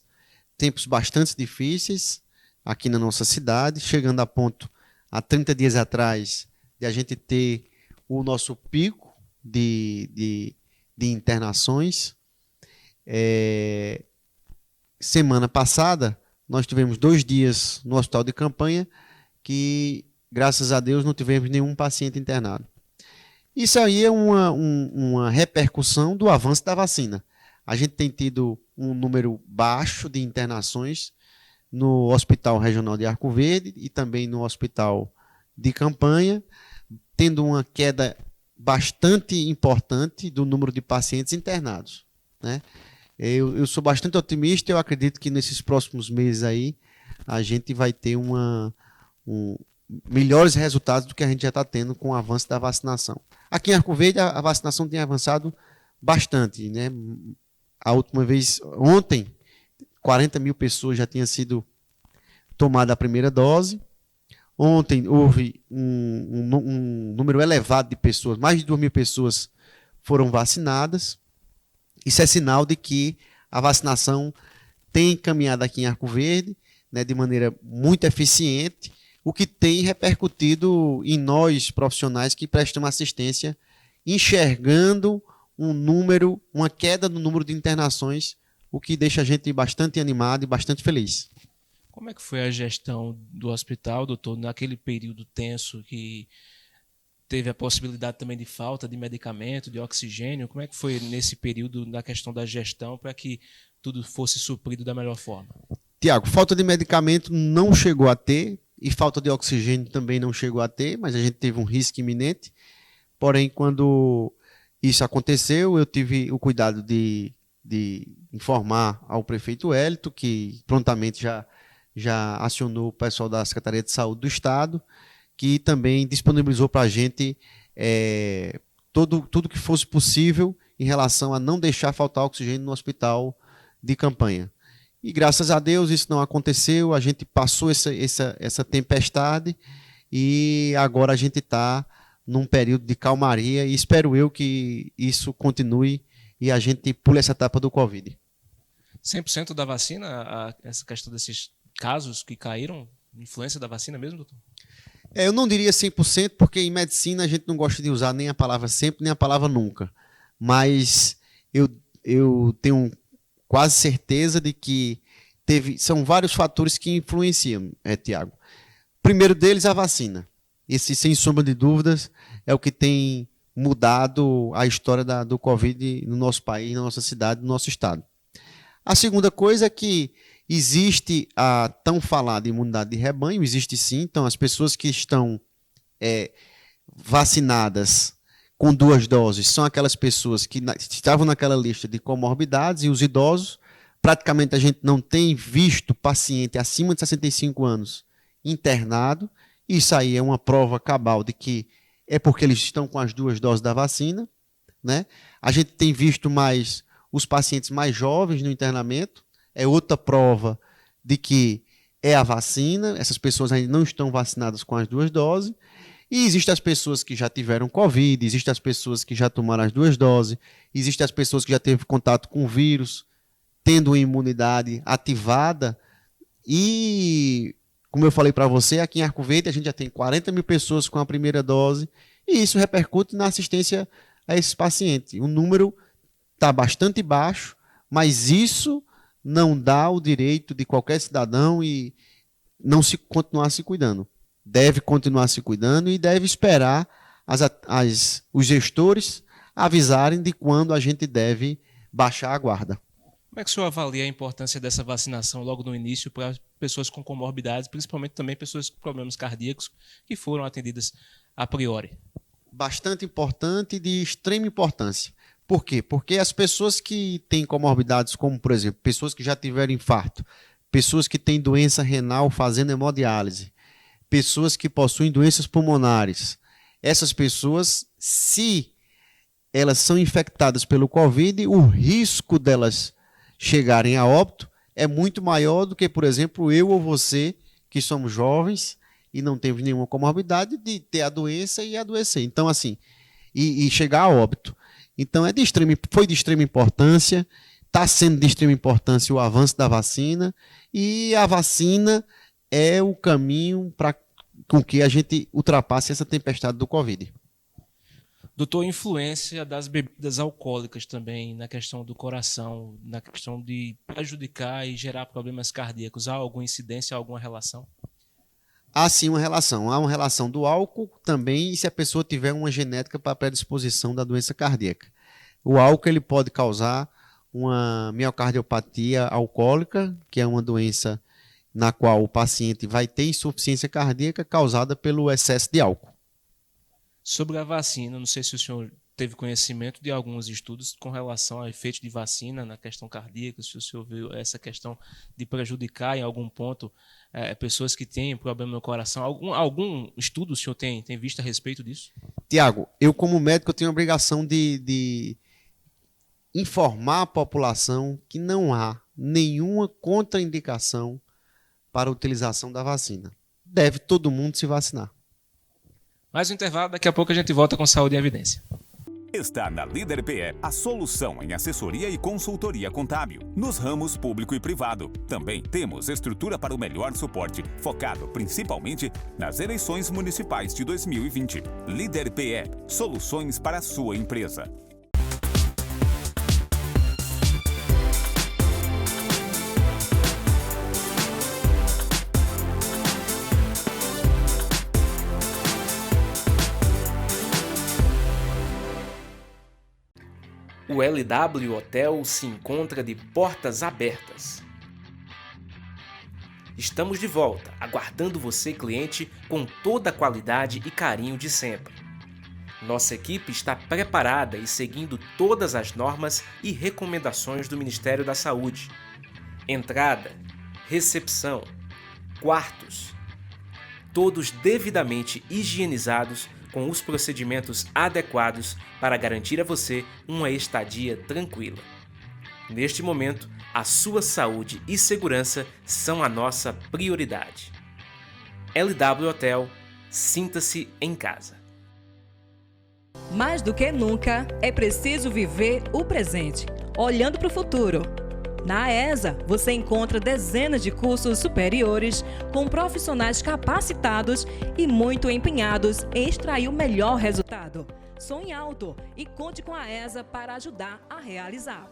tempos bastante difíceis aqui na nossa cidade, chegando a ponto, há 30 dias atrás, de a gente ter o nosso pico de internações. Semana passada, nós tivemos 2 dias no hospital de campanha que, graças a Deus, não tivemos nenhum paciente internado. Isso aí é uma repercussão do avanço da vacina. A gente tem tido um número baixo de internações no Hospital Regional de Arco Verde e também no Hospital de Campanha, tendo uma queda bastante importante do número de pacientes internados, né? Eu sou bastante otimista e eu acredito que nesses próximos meses aí a gente vai ter melhores resultados do que a gente já está tendo com o avanço da vacinação. Aqui em Arco Verde a vacinação tem avançado bastante, né? A última vez, ontem, 40 mil pessoas já tinham sido tomada a primeira dose. Ontem houve um número elevado de pessoas, mais de 2 mil pessoas foram vacinadas. Isso é sinal de que a vacinação tem caminhado aqui em Arco Verde, né, de maneira muito eficiente, o que tem repercutido em nós, profissionais que prestam assistência, enxergando uma queda no número de internações, o que deixa a gente bastante animado e bastante feliz. Como é que foi a gestão do hospital, doutor, naquele período tenso que teve a possibilidade também de falta de medicamento, de oxigênio? Como é que foi nesse período na questão da gestão para que tudo fosse suprido da melhor forma? Tiago, falta de medicamento não chegou a ter e falta de oxigênio também não chegou a ter, mas a gente teve um risco iminente. Porém, quando isso aconteceu, eu tive o cuidado de informar ao prefeito Hélito, que prontamente já acionou o pessoal da Secretaria de Saúde do Estado, que também disponibilizou para a gente tudo que fosse possível em relação a não deixar faltar oxigênio no hospital de campanha. E graças a Deus isso não aconteceu, a gente passou essa tempestade e agora a gente está num período de calmaria e espero eu que isso continue e a gente pule essa etapa do Covid. 100% da vacina, essa questão desses casos que caíram, influência da vacina mesmo, doutor? Eu não diria 100%, porque em medicina a gente não gosta de usar nem a palavra sempre, nem a palavra nunca. Mas eu tenho quase certeza de que são vários fatores que influenciam, Tiago. Primeiro deles, a vacina. Esse, sem sombra de dúvidas, é o que tem mudado a história do Covid no nosso país, na nossa cidade, no nosso estado. A segunda coisa é que existe a tão falada imunidade de rebanho, existe sim. Então, as pessoas que estão vacinadas com 2 doses são aquelas pessoas que estavam naquela lista de comorbidades, e os idosos, praticamente a gente não tem visto paciente acima de 65 anos internado. Isso aí é uma prova cabal de que é porque eles estão com as 2 doses da vacina, né? A gente tem visto mais os pacientes mais jovens no internamento, é outra prova de que é a vacina. Essas pessoas ainda não estão vacinadas com as 2 doses. E existem as pessoas que já tiveram Covid, existem as pessoas que já tomaram as 2 doses, existem as pessoas que já teve contato com o vírus, tendo uma imunidade ativada. E, como eu falei para você, aqui em Arco Verde a gente já tem 40 mil pessoas com a primeira dose, e isso repercute na assistência a esses pacientes. O número está bastante baixo, mas isso não dá o direito de qualquer cidadão e não continuar se cuidando. Deve continuar se cuidando e deve esperar os gestores avisarem de quando a gente deve baixar a guarda. Como é que o senhor avalia a importância dessa vacinação logo no início para pessoas com comorbidades, principalmente também pessoas com problemas cardíacos que foram atendidas a priori? Bastante importante e de extrema importância. Por quê? Porque as pessoas que têm comorbidades, como, por exemplo, pessoas que já tiveram infarto, pessoas que têm doença renal fazendo hemodiálise, pessoas que possuem doenças pulmonares, essas pessoas, se elas são infectadas pelo Covid, o risco delas chegarem a óbito é muito maior do que, por exemplo, eu ou você, que somos jovens e não temos nenhuma comorbidade, de ter a doença e adoecer. Então, assim, e chegar a óbito. Então, foi de extrema importância, está sendo de extrema importância o avanço da vacina, e a vacina é o caminho para com que a gente ultrapasse essa tempestade do Covid. Doutor, influência das bebidas alcoólicas também na questão do coração, na questão de prejudicar e gerar problemas cardíacos. Há alguma incidência, alguma relação? Há sim uma relação. Há uma relação do álcool também e se a pessoa tiver uma genética para predisposição da doença cardíaca. O álcool ele pode causar uma miocardiopatia alcoólica, que é uma doença na qual o paciente vai ter insuficiência cardíaca causada pelo excesso de álcool. Sobre a vacina, não sei se o senhor teve conhecimento de alguns estudos com relação ao efeito de vacina na questão cardíaca, se o senhor viu essa questão de prejudicar em algum ponto pessoas que têm problema no coração. Algum estudo o senhor tem visto a respeito disso? Tiago, eu como médico tenho a obrigação de informar a população que não há nenhuma contraindicação para a utilização da vacina. Deve todo mundo se vacinar. Mais um intervalo, daqui a pouco a gente volta com Saúde em Evidência. Está na Líder PE a solução em assessoria e consultoria contábil, nos ramos público e privado. Também temos estrutura para o melhor suporte, focado principalmente nas eleições municipais de 2020. Líder PE, soluções para a sua empresa. O LW Hotel se encontra de portas abertas. Estamos de volta, aguardando você, cliente, com toda a qualidade e carinho de sempre. Nossa equipe está preparada e seguindo todas as normas e recomendações do Ministério da Saúde. Entrada, recepção, quartos, todos devidamente higienizados com os procedimentos adequados para garantir a você uma estadia tranquila. Neste momento, a sua saúde e segurança são a nossa prioridade. LW Hotel, sinta-se em casa. Mais do que nunca, é preciso viver o presente, olhando para o futuro. Na AESA, você encontra dezenas de cursos superiores com profissionais capacitados e muito empenhados em extrair o melhor resultado. Sonhe alto e conte com a AESA para ajudar a realizar.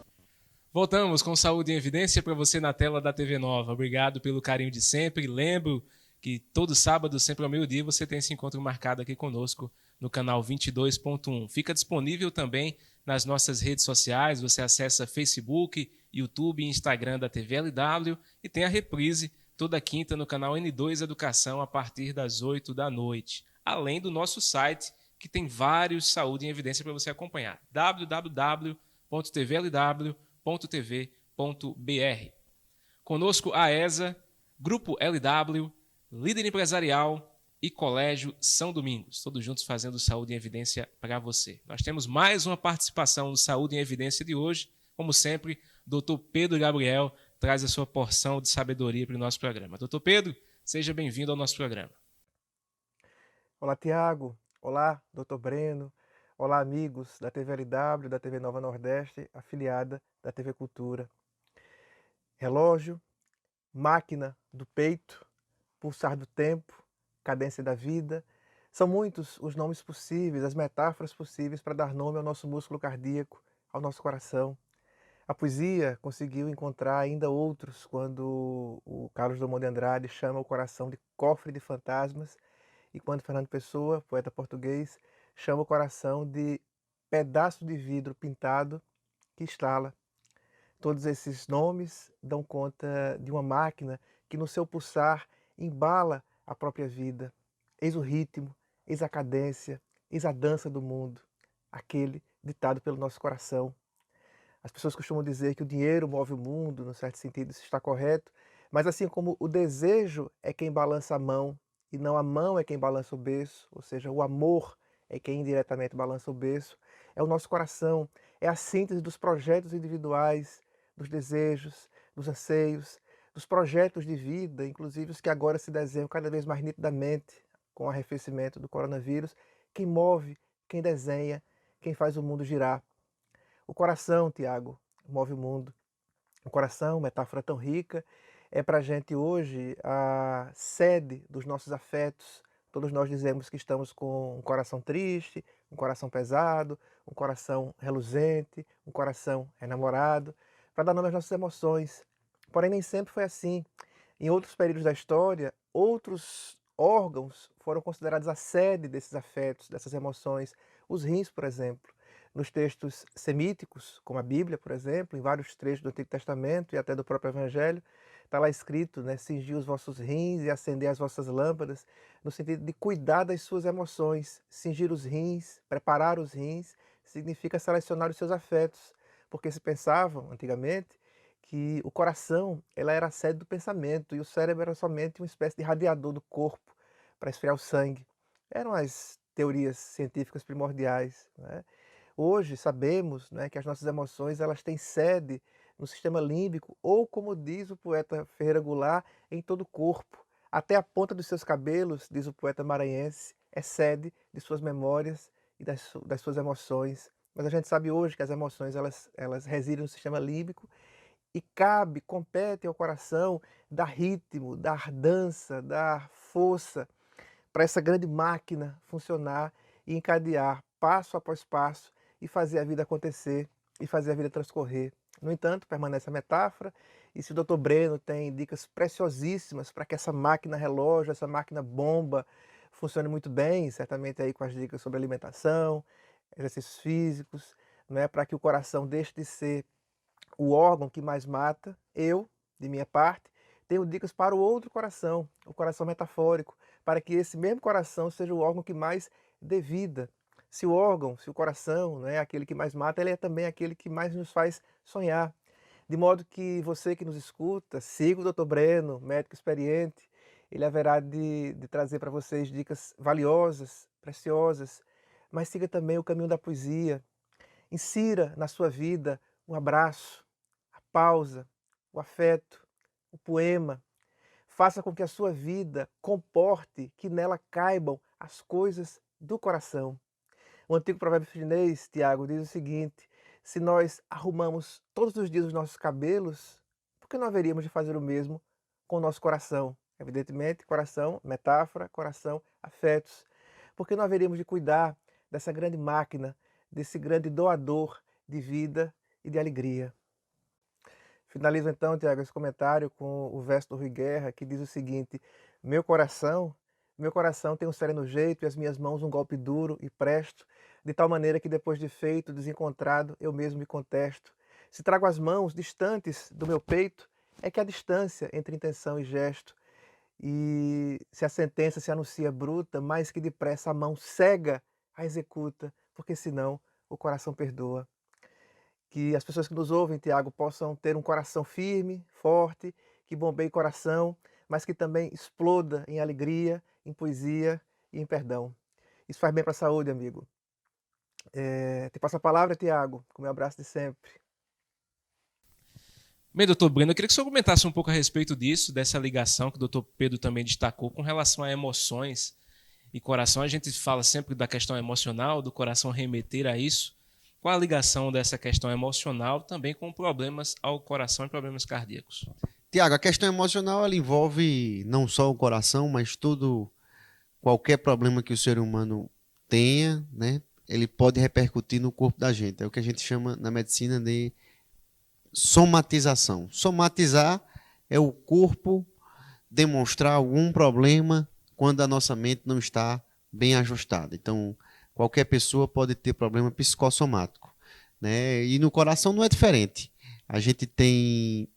Voltamos com Saúde em Evidência para você na tela da TV Nova. Obrigado pelo carinho de sempre. Lembro que todo sábado, sempre ao meio-dia, você tem esse encontro marcado aqui conosco no canal 22.1. Fica disponível também nas nossas redes sociais. Você acessa Facebook, YouTube e Instagram da TV LW e tem a reprise toda quinta no canal N2 Educação a partir das 8 da noite. Além do nosso site, que tem vários Saúde em Evidência para você acompanhar. www.tvlw.tv.br. Conosco a AESA, Grupo LW, Líder Empresarial e Colégio São Domingos, todos juntos fazendo Saúde em Evidência para você. Nós temos mais uma participação no Saúde em Evidência de hoje. Como sempre, Dr. Pedro Gabriel traz a sua porção de sabedoria para o nosso programa. Dr. Pedro, seja bem-vindo ao nosso programa. Olá, Tiago. Olá, Dr. Breno. Olá, amigos da TV LW, da TV Nova Nordeste, afiliada da TV Cultura. Relógio, máquina do peito, pulsar do tempo, cadência da vida. São muitos os nomes possíveis, as metáforas possíveis para dar nome ao nosso músculo cardíaco, ao nosso coração. A poesia conseguiu encontrar ainda outros quando o Carlos Drummond de Andrade chama o coração de cofre de fantasmas e quando Fernando Pessoa, poeta português, chama o coração de pedaço de vidro pintado que estrala. Todos esses nomes dão conta de uma máquina que no seu pulsar embala a própria vida. Eis o ritmo, eis a cadência, eis a dança do mundo, aquele ditado pelo nosso coração. As pessoas costumam dizer que o dinheiro move o mundo, no certo sentido isso está correto, mas assim como o desejo é quem balança a mão e não a mão é quem balança o berço, ou seja, o amor é quem indiretamente balança o berço, é o nosso coração, é a síntese dos projetos individuais, dos desejos, dos anseios, dos projetos de vida, inclusive os que agora se desenham cada vez mais nitidamente com o arrefecimento do coronavírus, quem move, quem desenha, quem faz o mundo girar. O coração, Tiago, move o mundo. O coração, metáfora tão rica, é para a gente hoje a sede dos nossos afetos. Todos nós dizemos que estamos com um coração triste, um coração pesado, um coração reluzente, um coração enamorado, para dar nome às nossas emoções. Porém, nem sempre foi assim. Em outros períodos da história, outros órgãos foram considerados a sede desses afetos, dessas emoções. Os rins, por exemplo. Nos textos semíticos, como a Bíblia, por exemplo, em vários trechos do Antigo Testamento e até do próprio Evangelho, está lá escrito, né, cingir os vossos rins e acender as vossas lâmpadas, no sentido de cuidar das suas emoções. Cingir os rins, preparar os rins, significa selecionar os seus afetos, porque se pensavam, antigamente, que o coração ela era a sede do pensamento e o cérebro era somente uma espécie de radiador do corpo para esfriar o sangue. Eram as teorias científicas primordiais, né? Hoje sabemos, né, que as nossas emoções elas têm sede no sistema límbico ou, como diz o poeta Ferreira Goulart, em todo o corpo. Até a ponta dos seus cabelos, diz o poeta maranhense, é sede de suas memórias e das suas emoções. Mas a gente sabe hoje que as emoções elas residem no sistema límbico e compete ao coração dar ritmo, dar dança, dar força para essa grande máquina funcionar e encadear passo após passo e fazer a vida acontecer e fazer a vida transcorrer. No entanto, permanece a metáfora, e se o Dr. Breno tem dicas preciosíssimas para que essa máquina relógio, essa máquina bomba funcione muito bem, certamente aí com as dicas sobre alimentação, exercícios físicos, né, para que o coração deixe de ser o órgão que mais mata, eu, de minha parte, tenho dicas para o outro coração, o coração metafórico, para que esse mesmo coração seja o órgão que mais dê vida. Se o órgão, se o coração, né, é aquele que mais mata, ele é também aquele que mais nos faz sonhar. De modo que você que nos escuta, siga o Dr. Breno, médico experiente, ele haverá de trazer para vocês dicas valiosas, preciosas, mas siga também o caminho da poesia. Insira na sua vida o abraço, a pausa, o afeto, o poema. Faça com que a sua vida comporte que nela caibam as coisas do coração. O antigo provérbio chinês, Tiago, diz o seguinte: se nós arrumamos todos os dias os nossos cabelos, por que não haveríamos de fazer o mesmo com o nosso coração? Evidentemente, coração, metáfora, coração, afetos. Por que não haveríamos de cuidar dessa grande máquina, desse grande doador de vida e de alegria? Finalizo então, Tiago, esse comentário com o verso do Rui Guerra, que diz o seguinte: meu coração tem um sereno jeito e as minhas mãos um golpe duro e presto, de tal maneira que depois de feito, desencontrado, eu mesmo me contesto. Se trago as mãos distantes do meu peito, é que há distância entre intenção e gesto. E se a sentença se anuncia bruta, mais que depressa a mão cega a executa, porque senão o coração perdoa. Que as pessoas que nos ouvem, Tiago, possam ter um coração firme, forte, que bombeie coração, mas que também exploda em alegria, em poesia e em perdão. Isso faz bem para a saúde, amigo. Te passo a palavra, Tiago, com o meu abraço de sempre. Bem, doutor Breno, eu queria que o senhor comentasse um pouco a respeito disso, dessa ligação que o doutor Pedro também destacou com relação a emoções e coração. A gente fala sempre da questão emocional, do coração remeter a isso. Qual a ligação dessa questão emocional também com problemas ao coração e problemas cardíacos? Tiago, a questão emocional ela envolve não só o coração, mas qualquer problema que o ser humano tenha, né? Ele pode repercutir no corpo da gente. É o que a gente chama na medicina de somatização. Somatizar é o corpo demonstrar algum problema quando a nossa mente não está bem ajustada. Então, qualquer pessoa pode ter problema psicossomático, né? E no coração não é diferente. A gente tem,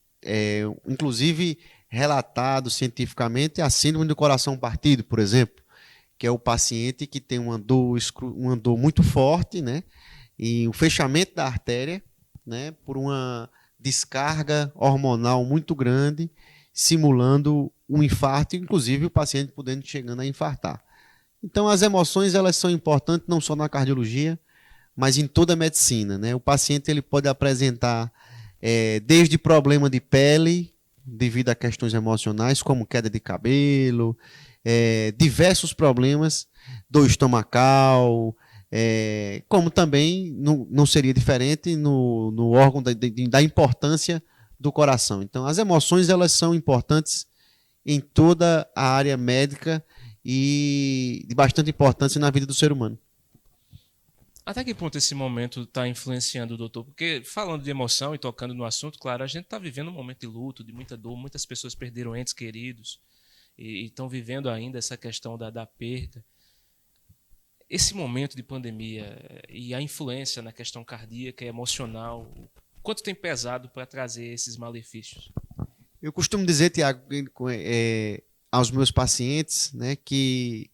inclusive, relatado cientificamente a síndrome do coração partido, por exemplo, que é o paciente que tem uma dor muito forte, né? E o fechamento da artéria, né? Por uma descarga hormonal muito grande, simulando um infarto, inclusive o paciente chegando a infartar. Então, as emoções elas são importantes não só na cardiologia, mas em toda a medicina, né? O paciente ele pode apresentar desde problema de pele, devido a questões emocionais, como queda de cabelo, diversos problemas, dor estomacal, como também não seria diferente no órgão da importância do coração. Então, as emoções elas são importantes em toda a área médica e de bastante importância na vida do ser humano. Até que ponto esse momento está influenciando, doutor? Porque falando de emoção e tocando no assunto, claro, a gente está vivendo um momento de luto, de muita dor, muitas pessoas perderam entes queridos e estão vivendo ainda essa questão da perda. Esse momento de pandemia e a influência na questão cardíaca e emocional, quanto tem pesado para trazer esses malefícios? Eu costumo dizer, Tiago, aos meus pacientes, né, que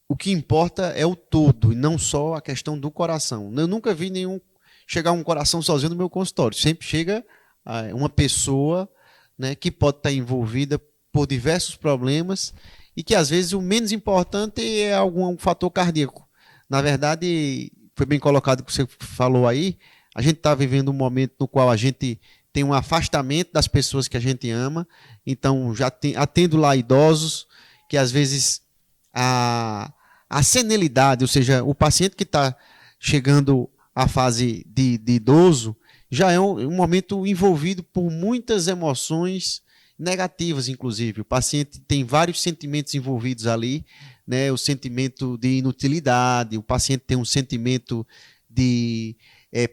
o que importa é o todo e não só a questão do coração. Eu nunca vi chegar um coração sozinho no meu consultório. Sempre chega uma pessoa, né, que pode estar envolvida por diversos problemas e que às vezes o menos importante é algum fator cardíaco. Na verdade, foi bem colocado o que você falou aí, a gente está vivendo um momento no qual a gente tem um afastamento das pessoas que a gente ama, então já atendo lá idosos que às vezes a senilidade, ou seja, o paciente que está chegando à fase de idoso, já é um momento envolvido por muitas emoções negativas, inclusive. O paciente tem vários sentimentos envolvidos ali, né? O sentimento de inutilidade, o paciente tem um sentimento de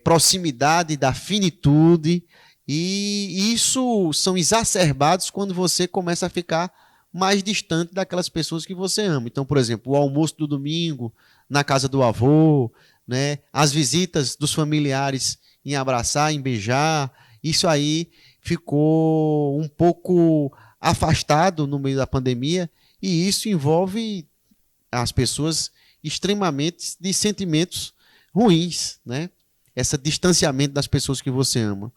proximidade, da finitude, e isso são exacerbados quando você começa a ficar mais distante daquelas pessoas que você ama. Então, por exemplo, o almoço do domingo na casa do avô, né? As visitas dos familiares em abraçar, em beijar, isso aí ficou um pouco afastado no meio da pandemia e isso envolve as pessoas extremamente de sentimentos ruins, né? Esse distanciamento das pessoas que você ama.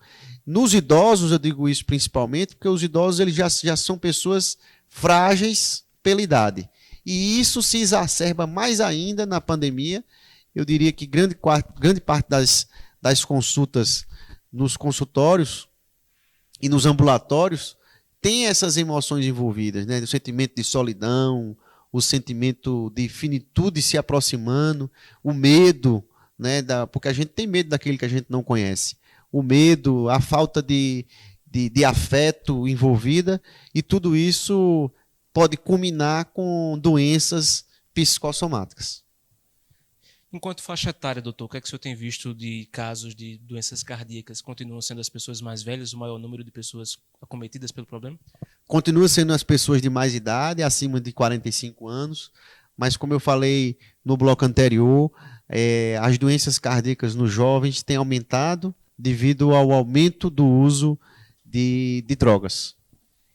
Nos idosos, eu digo isso principalmente porque os idosos eles já são pessoas frágeis pela idade. E isso se exacerba mais ainda na pandemia. Eu diria que grande parte das consultas nos consultórios e nos ambulatórios tem essas emoções envolvidas, né? O sentimento de solidão, o sentimento de finitude se aproximando, o medo, né? Porque a gente tem medo daquele que a gente não conhece. O medo, a falta de afeto envolvida, e tudo isso pode culminar com doenças psicossomáticas. Enquanto faixa etária, doutor, o que é que o senhor tem visto de casos de doenças cardíacas? Continuam sendo as pessoas mais velhas, o maior número de pessoas acometidas pelo problema? Continua sendo as pessoas de mais idade, acima de 45 anos, mas como eu falei no bloco anterior, as doenças cardíacas nos jovens têm aumentado devido ao aumento do uso de drogas.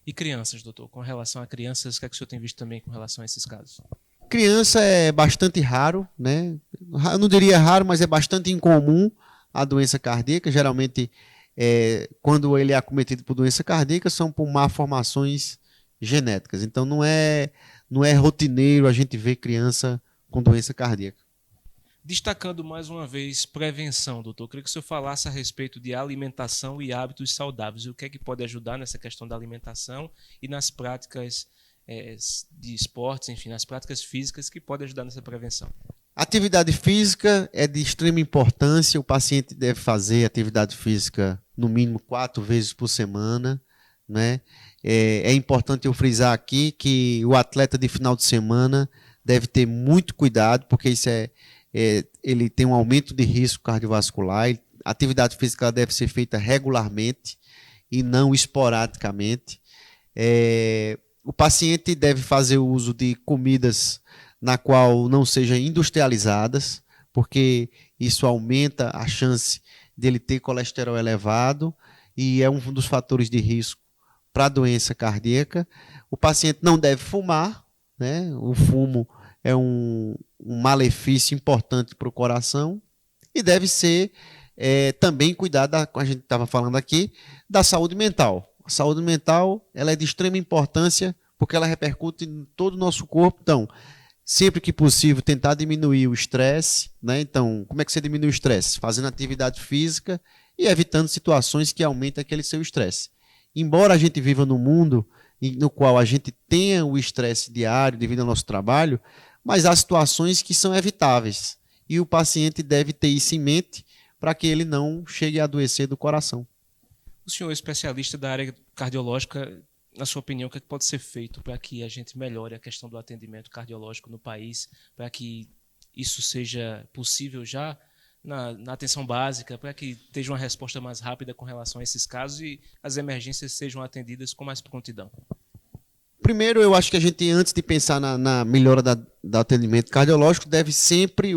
E crianças, doutor? Com relação a crianças, o que é que o senhor tem visto também com relação a esses casos? Criança é bastante raro, né? Eu não diria raro, mas é bastante incomum a doença cardíaca. Geralmente, quando ele é acometido por doença cardíaca, são por malformações genéticas. Então, não é rotineiro a gente ver criança com doença cardíaca. Destacando mais uma vez prevenção, doutor, eu queria que o senhor falasse a respeito de alimentação e hábitos saudáveis. O que é que pode ajudar nessa questão da alimentação e nas práticas de esportes, enfim, nas práticas físicas que podem ajudar nessa prevenção? Atividade física é de extrema importância. O paciente deve fazer atividade física no mínimo 4 vezes por semana, né? É importante eu frisar aqui que o atleta de final de semana deve ter muito cuidado, porque isso ele tem um aumento de risco cardiovascular. A atividade física deve ser feita regularmente e não esporadicamente. O paciente deve fazer uso de comidas na qual não sejam industrializadas, porque isso aumenta a chance dele ter colesterol elevado e é um dos fatores de risco para a doença cardíaca. O paciente não deve fumar, né? O fumo é um malefício importante para o coração e deve ser também cuidar, como a gente estava falando aqui, da saúde mental. A saúde mental ela é de extrema importância porque ela repercute em todo o nosso corpo. Então, sempre que possível, tentar diminuir o estresse, né? Então, como é que você diminui o estresse? Fazendo atividade física e evitando situações que aumentem aquele seu estresse. Embora a gente viva num mundo no qual a gente tenha o estresse diário devido ao nosso trabalho, mas há situações que são evitáveis. E o paciente deve ter isso em mente para que ele não chegue a adoecer do coração. O senhor é especialista da área cardiológica. Na sua opinião, o que pode ser feito para que a gente melhore a questão do atendimento cardiológico no país, para que isso seja possível já na atenção básica, para que esteja uma resposta mais rápida com relação a esses casos e as emergências sejam atendidas com mais prontidão? Primeiro, eu acho que a gente, antes de pensar na melhora do atendimento cardiológico, deve sempre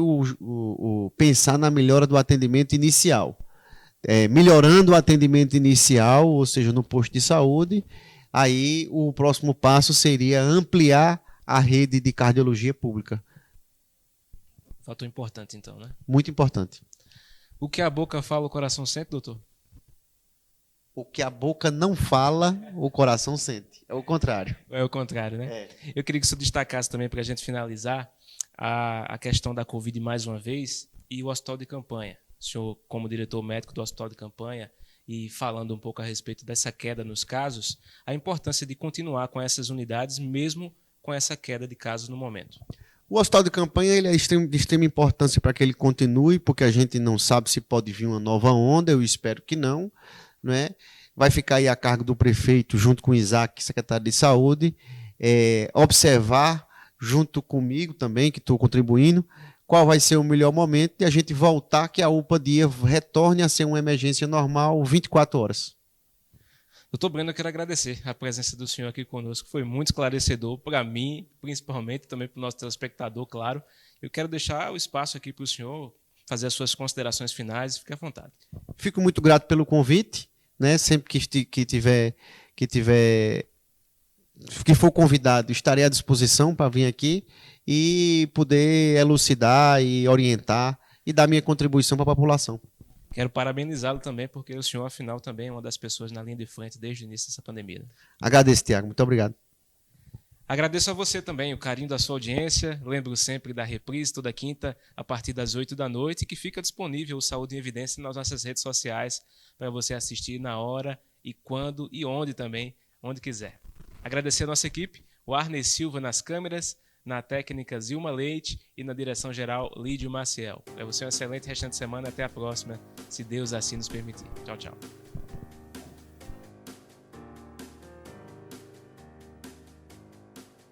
pensar na melhora do atendimento inicial. Melhorando o atendimento inicial, ou seja, no posto de saúde, aí o próximo passo seria ampliar a rede de cardiologia pública. Fator importante, então, né? Muito importante. O que a boca fala, o coração sente, doutor? O que a boca não fala, o coração sente. É o contrário. É o contrário, né? Eu queria que o senhor destacasse também, para a gente finalizar, a questão da Covid mais uma vez e o hospital de campanha. O senhor, como diretor médico do hospital de campanha, e falando um pouco a respeito dessa queda nos casos, a importância de continuar com essas unidades, mesmo com essa queda de casos no momento. O hospital de campanha ele é de extrema importância para que ele continue, porque a gente não sabe se pode vir uma nova onda, eu espero que não, né? Vai ficar aí a cargo do prefeito, junto com o Isaac, secretário de Saúde, observar, junto comigo também, que estou contribuindo, qual vai ser o melhor momento de a gente voltar, que a UPA-DIA retorne a ser uma emergência normal 24 horas. Doutor Breno, eu quero agradecer a presença do senhor aqui conosco, foi muito esclarecedor para mim, principalmente, também para o nosso telespectador, claro. Eu quero deixar o espaço aqui para o senhor fazer as suas considerações finais, fique à vontade. Fico muito grato pelo convite, né? Sempre que for convidado, estarei à disposição para vir aqui e poder elucidar e orientar e dar minha contribuição para a população. Quero parabenizá-lo também, porque o senhor, afinal, também é uma das pessoas na linha de frente desde o início dessa pandemia. Agradeço, Tiago. Muito obrigado. Agradeço a você também o carinho da sua audiência. Lembro sempre da reprise toda quinta, a partir das 8 da noite, que fica disponível o Saúde em Evidência nas nossas redes sociais para você assistir na hora e quando e onde também, onde quiser. Agradecer a nossa equipe, o Arney Silva nas câmeras, na técnica Zilma Leite e na direção geral Lídio Maciel. Para você um excelente restante de semana, até a próxima, se Deus assim nos permitir. Tchau, tchau.